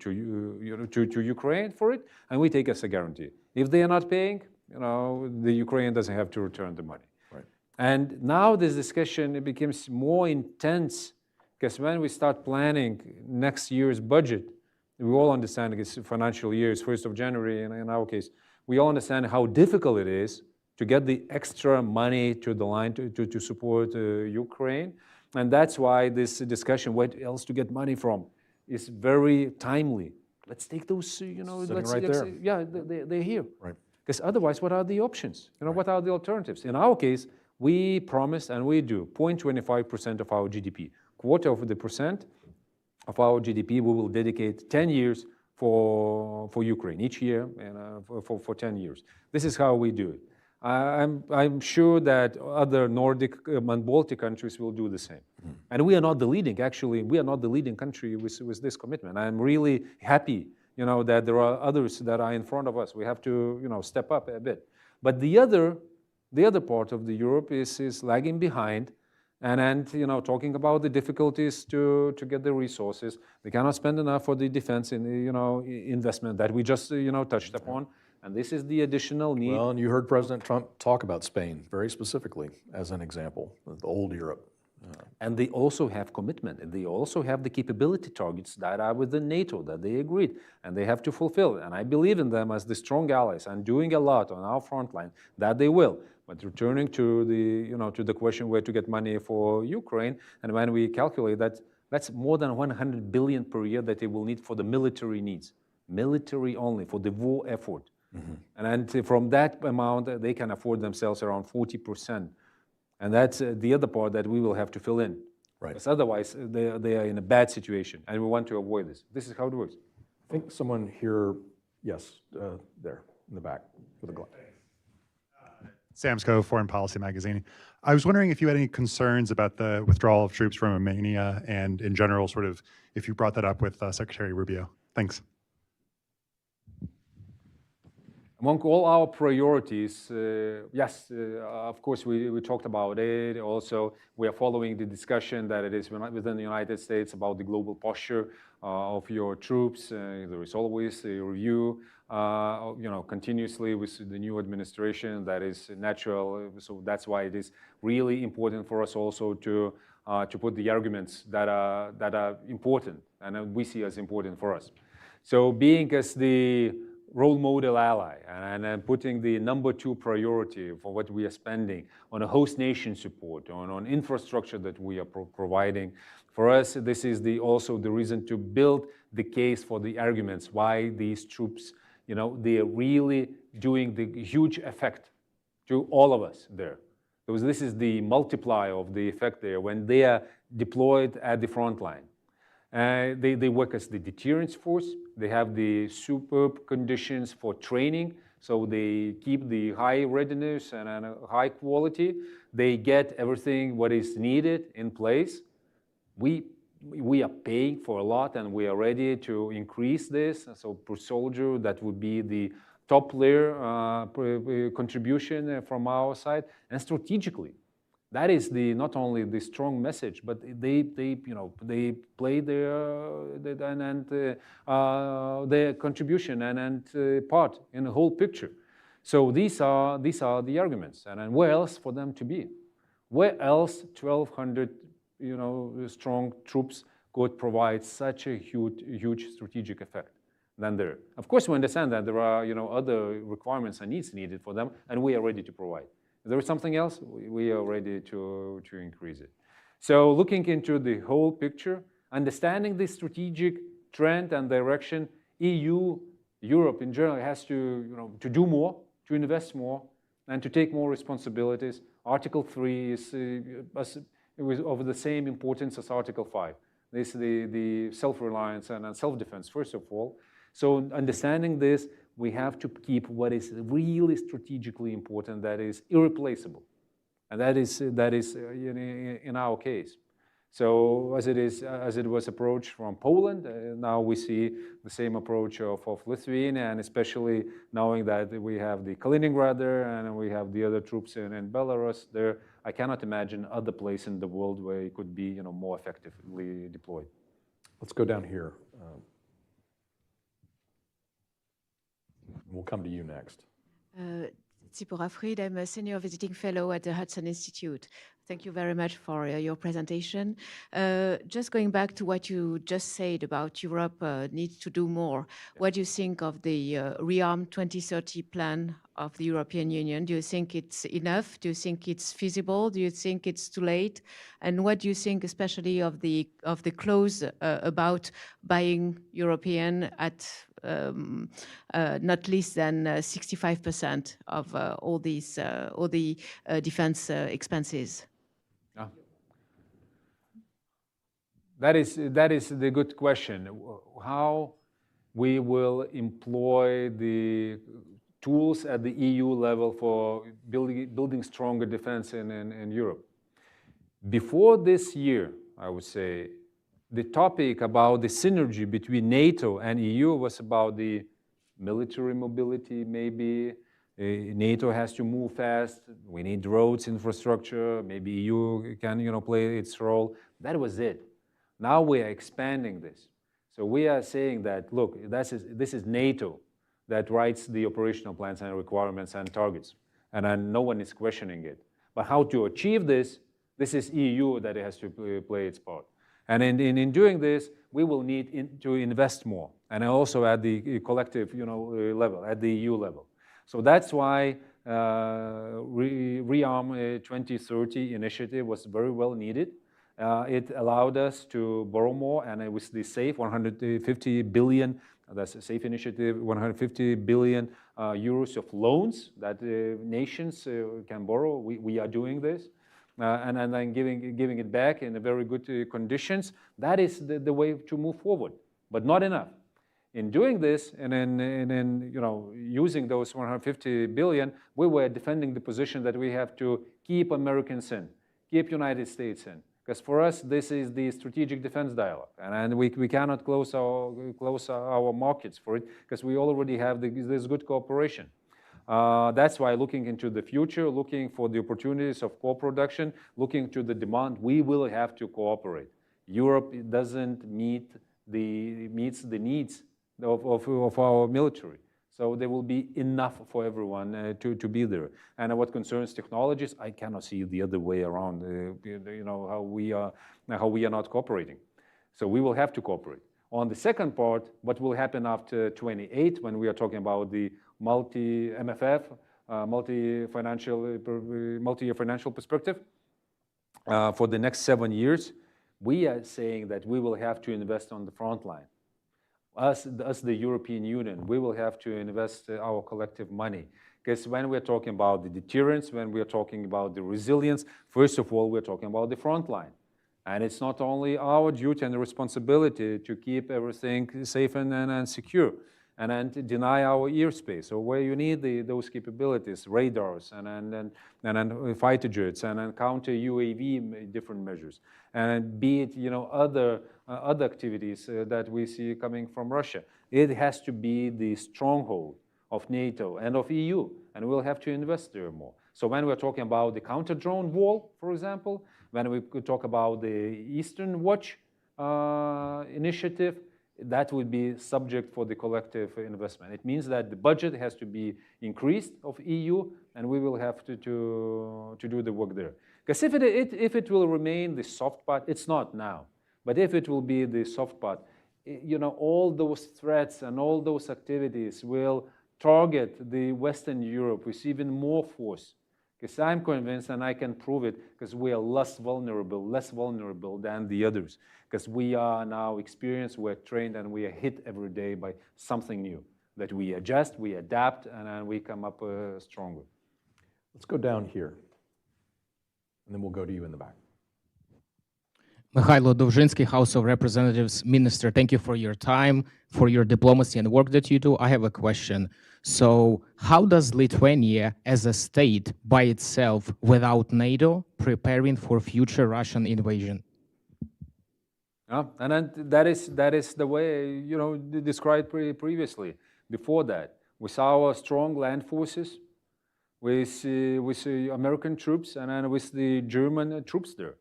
Ukraine for it, and we take as a guarantee. If they are not paying, the Ukraine doesn't have to return the money. Right. And now this discussion, it becomes more intense, because when we start planning next year's budget, we all understand it's financial year is 1st of January, and in our case, we all understand how difficult it is to get the extra money to the line to support Ukraine. And that's why this discussion, what else to get money from, is very timely. Let's take those, Sitting right there. Yeah, they're here. Right. Because otherwise, what are the options? What are the alternatives? In our case, we promised, and we do, 0.25% of our GDP. Quarter of the percent of our GDP, we will dedicate 10 years for Ukraine, each year, and for 10 years. This is how we do it. I'm sure that other Nordic and Baltic countries will do the same. Mm-hmm. And we are not the leading, actually, we are not the leading country with this commitment. I'm really happy, that there are others that are in front of us. We have to, step up a bit. But the other part of the Europe is lagging behind, and talking about the difficulties to get the resources. They cannot spend enough for the defense in investment that we just touched upon. And this is the additional need. Well, and you heard President Trump talk about Spain very specifically as an example, the old Europe. And they also have commitment, and they also have the capability targets that are within NATO that they agreed, and they have to fulfill. And I believe in them as the strong allies and doing a lot on our front line, that they will. But returning to the question where to get money for Ukraine, and when we calculate that, that's more than 100 billion per year that they will need for the military needs, military only, for the war effort. Mm-hmm. And from that amount, they can afford themselves around 40%. And that's the other part that we will have to fill in. Right. Because otherwise, they are in a bad situation, and we want to avoid this. This is how it works. I think someone here, yes, there in the back with a glass. Samsko, Foreign Policy Magazine. I was wondering if you had any concerns about the withdrawal of troops from Romania, and in general, sort of, if you brought that up with Secretary Rubio. Thanks. Among all our priorities, yes, of course, we talked about it. Also, we are following the discussion that it is within the United States about the global posture of your troops. There is always a review, continuously with the new administration. That is natural. So that's why it is really important for us also to put the arguments that are important and we see as important for us. So being as the role model ally and putting the #2 priority for what we are spending on a host nation support, on infrastructure that we are providing. For us, this is also the reason to build the case for the arguments why these troops, they are really doing the huge effect to all of us there. Because this is the multiplier of the effect there when they are deployed at the front line. They work as the deterrence force. They have the superb conditions for training, so they keep the high readiness and high quality. They get everything what is needed in place. We are paying for a lot, and we are ready to increase this. So per soldier, that would be the top layer contribution from our side, and strategically. That is not only the strong message, but they play their contribution and part in the whole picture. So these are the arguments. And where else for them to be? Where else 1,200 strong troops could provide such a huge strategic effect than there? Of course, we understand that there are other requirements and needs needed for them, and we are ready to provide. If there is something else, we are ready to increase it. So looking into the whole picture, understanding the strategic trend and direction, EU, Europe in general has to do more, to invest more, and to take more responsibilities. Article 3 is of the same importance as Article 5. This is the self-reliance and self-defense, first of all. So understanding this, we have to keep what is really strategically important, that is irreplaceable. And that is in our case. So as it was approached from Poland, now we see the same approach of Lithuania, and especially knowing that we have the Kaliningrad there and we have the other troops in Belarus there. I cannot imagine other place in the world where it could be more effectively deployed. Let's go down here. We'll come to you next. Tsipora Fried, I'm a senior visiting fellow at the Hudson Institute. Thank you very much for your presentation. Just going back to what you just said about Europe needs to do more. What do you think of the ReArm 2030 plan of the European Union? Do you think it's enough? Do you think it's feasible? Do you think it's too late? And what do you think, especially of the clause about buying European at not less than 65% of all the defense expenses? That is the good question. How we will employ the tools at the EU level for building stronger defense in Europe. Before this year, I would say, the topic about the synergy between NATO and EU was about the military mobility, maybe. NATO has to move fast. We need roads, infrastructure. Maybe EU can play its role. That was it. Now we are expanding this. So we are saying that, look, this is NATO that writes the operational plans and requirements and targets. And then no one is questioning it. But how to achieve this is EU that it has to play its part. And in doing this, we will need to invest more. And also at the collective level, at the EU level. So that's why ReArm 2030 initiative was very well needed. It allowed us to borrow more, and it was the SAFE 150 billion, that's a SAFE initiative, 150 billion euros of loans that nations can borrow. We are doing this. And then giving it back in a very good conditions. That is the way to move forward, but not enough. In doing this and in using those 150 billion, we were defending the position that we have to keep Americans in, keep United States in. Because for us, this is the strategic defense dialogue, and we cannot close our markets for it because we already have this good cooperation. That's why looking into the future, looking for the opportunities of co-production, looking to the demand, we will have to cooperate. Europe doesn't meets the needs of our military. So there will be enough for everyone to be there. And what concerns technologies, I cannot see the other way around. How we are not cooperating. So we will have to cooperate. On the second part, what will happen after 28 when we are talking about the multi-MFF, multi-year financial perspective for the next 7 years, we are saying that we will have to invest on the front line. Us, the European Union, we will have to invest our collective money. Because when we're talking about the deterrence, when we're talking about the resilience, first of all, we're talking about the front line. And it's not only our duty and responsibility to keep everything safe and secure, and then to deny our airspace. So where you need those capabilities, radars, and fighter jets, and counter UAV different measures, and be it other activities that we see coming from Russia. It has to be the stronghold of NATO and of EU, and we'll have to invest there more. So when we're talking about the counter-drone wall, for example, when we could talk about the Eastern Watch initiative, that would be subject for the collective investment. It means that the budget has to be increased of EU, and we will have to do the work there. Because if it will remain the soft part, it's not now, but if it will be the soft part, all those threats and all those activities will target the Western Europe with even more force. Because I'm convinced, and I can prove it, because we are less vulnerable than the others. Because we are now experienced, we're trained, and we are hit every day by something new. That we adjust, we adapt, and then we come up stronger. Let's go down here, and then we'll go to you in the back. Mikhailo Dovzhinsky, House of Representatives. Minister, thank you for your time, for your diplomacy and work that you do. I have a question. So how does Lithuania as a state by itself without NATO preparing for future Russian invasion? And then that is the way described previously. Before that, with our strong land forces, with American troops, and then with the German troops there.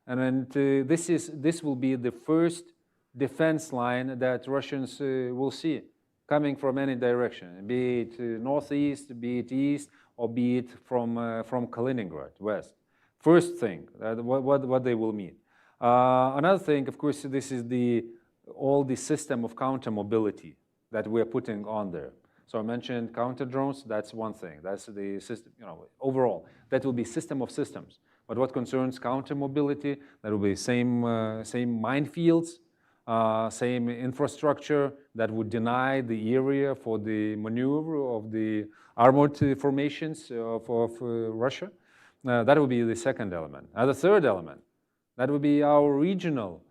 And then this will be the first defense line that Russians will see coming from any direction, be it northeast, be it east, or be it from Kaliningrad, west. First thing, what they will meet. Another thing, of course, this is all the system of counter mobility that we're putting on there. So I mentioned counter drones. That's one thing. That's the system. Overall, that will be system of systems. But what concerns counter mobility, that will be same minefields, same infrastructure that would deny the area for the maneuver of the armored formations of Russia. That would be the second element. The third element, that would be our regional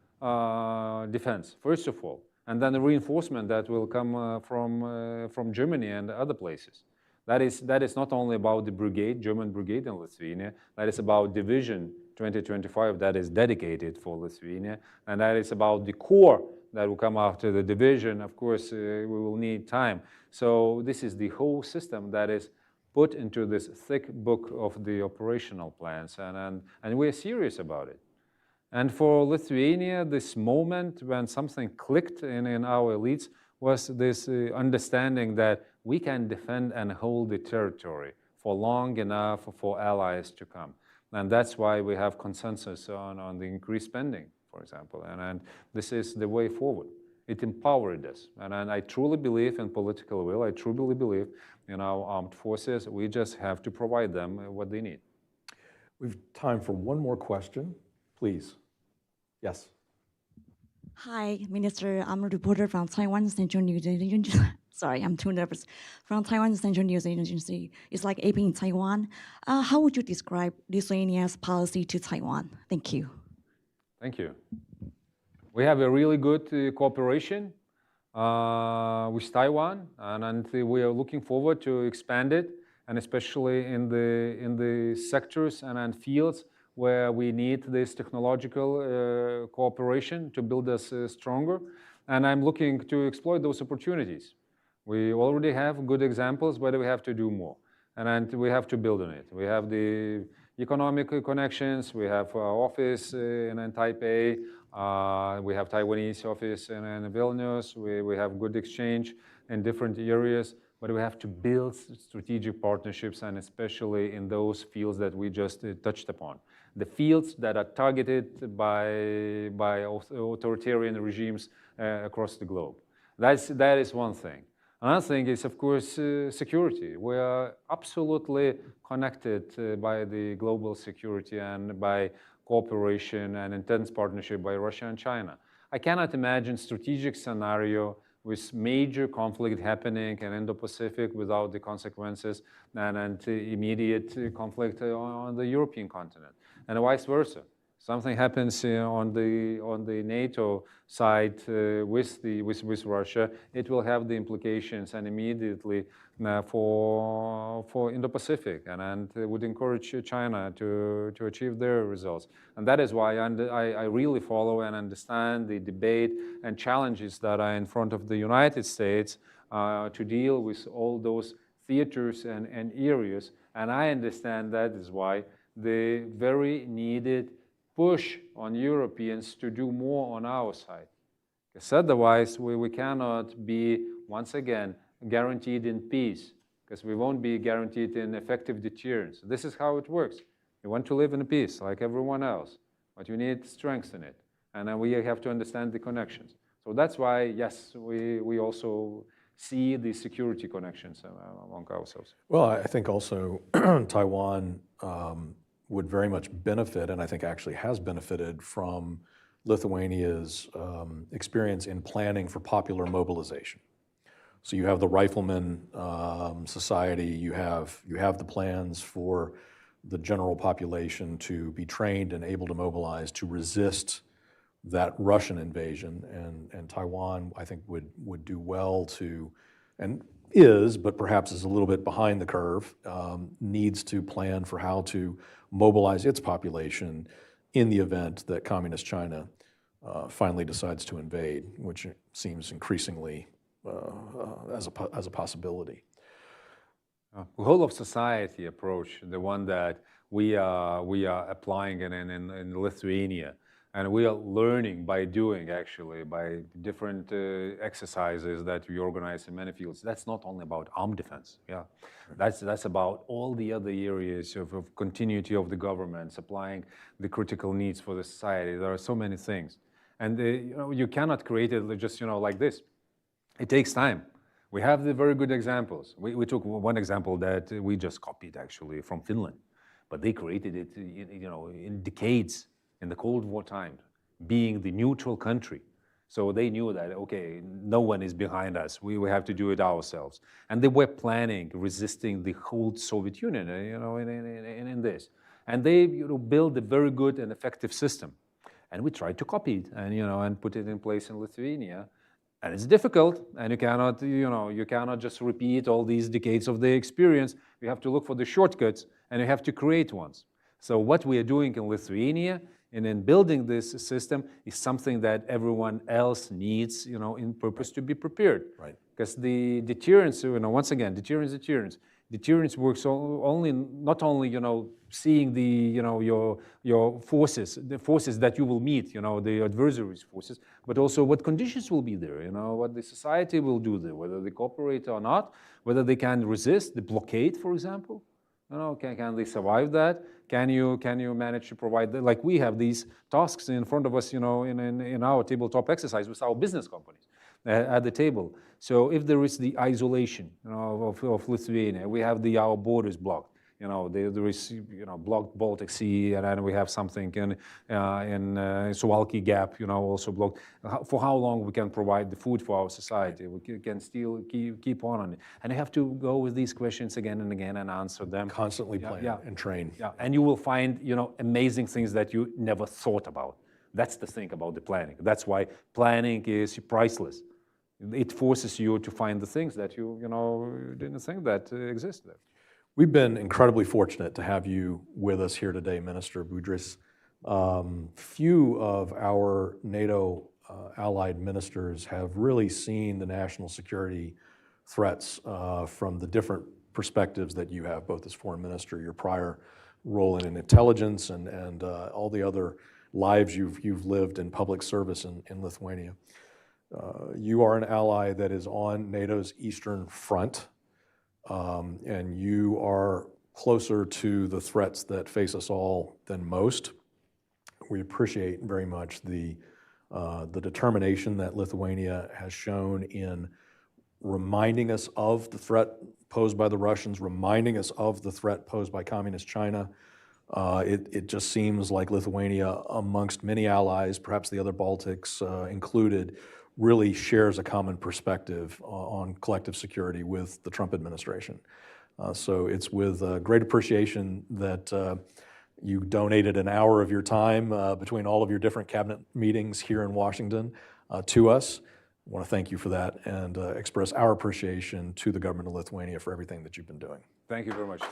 defense, first of all, and then the reinforcement that will come from Germany and other places. That is not only about the brigade, German brigade in Lithuania, that is about Division 2025 that is dedicated for Lithuania, and that is about the corps that will come after the division. Of course, we will need time. So this is the whole system that is put into this thick book of the operational plans, and we're serious about it. And for Lithuania, this moment when something clicked in our elites was this understanding that we can defend and hold the territory for long enough for allies to come. And that's why we have consensus on the increased spending, for example. And this is the way forward. It empowered us. And I truly believe in political will. I truly believe in our armed forces. We just have to provide them what they need. We've time for one more question, please. Yes. Hi, Minister. I'm a reporter from Taiwan Central News Agency. Sorry, I'm too nervous. From Taiwan Central News Agency. It's like AP in Taiwan. How would you describe Lithuania's policy to Taiwan? Thank you. Thank you. We have a really good cooperation with Taiwan, and we are looking forward to expand it, and especially in the sectors and fields where we need this technological cooperation to build us stronger. And I'm looking to exploit those opportunities. We already have good examples, but we have to do more. And we have to build on it. We have the economic connections. We have our office in Taipei. We have Taiwanese office in Vilnius. We have good exchange in different areas. But we have to build strategic partnerships, and especially in those fields that we just touched upon. The fields that are targeted by authoritarian regimes across the globe. That is one thing. Another thing is, of course, security. We are absolutely connected by the global security and by cooperation and intense partnership by Russia and China. I cannot imagine strategic scenario with major conflict happening in Indo-Pacific without the consequences and immediate conflict on the European continent, and vice versa. Something happens on the NATO side with Russia, it will have the implications and immediately for Indo-Pacific, and would encourage China to achieve their results. And that is why I really follow and understand the debate and challenges that are in front of the United States to deal with all those theaters and areas. And I understand that is why the very needed push on Europeans to do more on our side. Because otherwise, we cannot be, once again, guaranteed in peace, because we won't be guaranteed in effective deterrence. This is how it works. You want to live in peace like everyone else, but you need strength in it. And then we have to understand the connections. So that's why, yes, we also see the security connections among ourselves. Well, I think also Taiwan would very much benefit, and I think actually has benefited from Lithuania's experience in planning for popular mobilization. So you have the Rifleman Society, you have the plans for the general population to be trained and able to mobilize to resist that Russian invasion, and Taiwan, I think, would do well to, and is, but perhaps is a little bit behind the curve, needs to plan for how to mobilize its population in the event that Communist China finally decides to invade, which seems increasingly as a possibility. The whole of society approach, the one that we are applying in Lithuania, and we are learning by doing, actually, by different exercises that we organize in many fields. That's not only about armed defense, yeah. That's about all the other areas of continuity of the government, supplying the critical needs for the society. There are so many things. And you cannot create it just like this. It takes time. We have the very good examples. We took one example that we just copied, actually, from Finland. But they created it in decades. In the Cold War time, being the neutral country. So they knew that, okay, no one is behind us. We have to do it ourselves. And they were planning, resisting the whole Soviet Union, in this. And they built a very good and effective system. And we tried to copy it and put it in place in Lithuania. And it's difficult, and you cannot just repeat all these decades of the experience. You have to look for the shortcuts, and you have to create ones. So what we are doing in Lithuania, and in building this system, is something that everyone else needs, in purpose to be prepared. Right. Because the deterrence, once again, deterrence. Deterrence works not only, seeing your forces, the forces that you will meet, the adversary's forces, but also what conditions will be there, what the society will do there, whether they cooperate or not, whether they can resist the blockade, for example. Can they survive that? Can you manage to provide that? Like we have these tasks in front of us, in our tabletop exercise with our business companies at the table. So if there is the isolation, of Lithuania, we have our borders blocked. There is blocked Baltic Sea, and then we have something in Suwalki Gap, also blocked. For how long we can provide the food for our society? We can still keep on it, and you have to go with these questions again and again and answer them. Constantly plan and train. Yeah, and you will find amazing things that you never thought about. That's the thing about the planning. That's why planning is priceless. It forces you to find the things that you didn't think that exist there. We've been incredibly fortunate to have you with us here today, Minister Budrys. Few of our NATO allied ministers have really seen the national security threats from the different perspectives that you have, both as foreign minister, your prior role in intelligence, and all the other lives you've lived in public service in Lithuania. You are an ally that is on NATO's Eastern Front, and you are closer to the threats that face us all than most. We appreciate very much the determination that Lithuania has shown in reminding us of the threat posed by the Russians, reminding us of the threat posed by Communist China. It just seems like Lithuania, amongst many allies, perhaps the other Baltics included, really shares a common perspective on collective security with the Trump administration. So it's with great appreciation that you donated an hour of your time between all of your different cabinet meetings here in Washington to us. I want to thank you for that and express our appreciation to the government of Lithuania for everything that you've been doing. Thank you very much.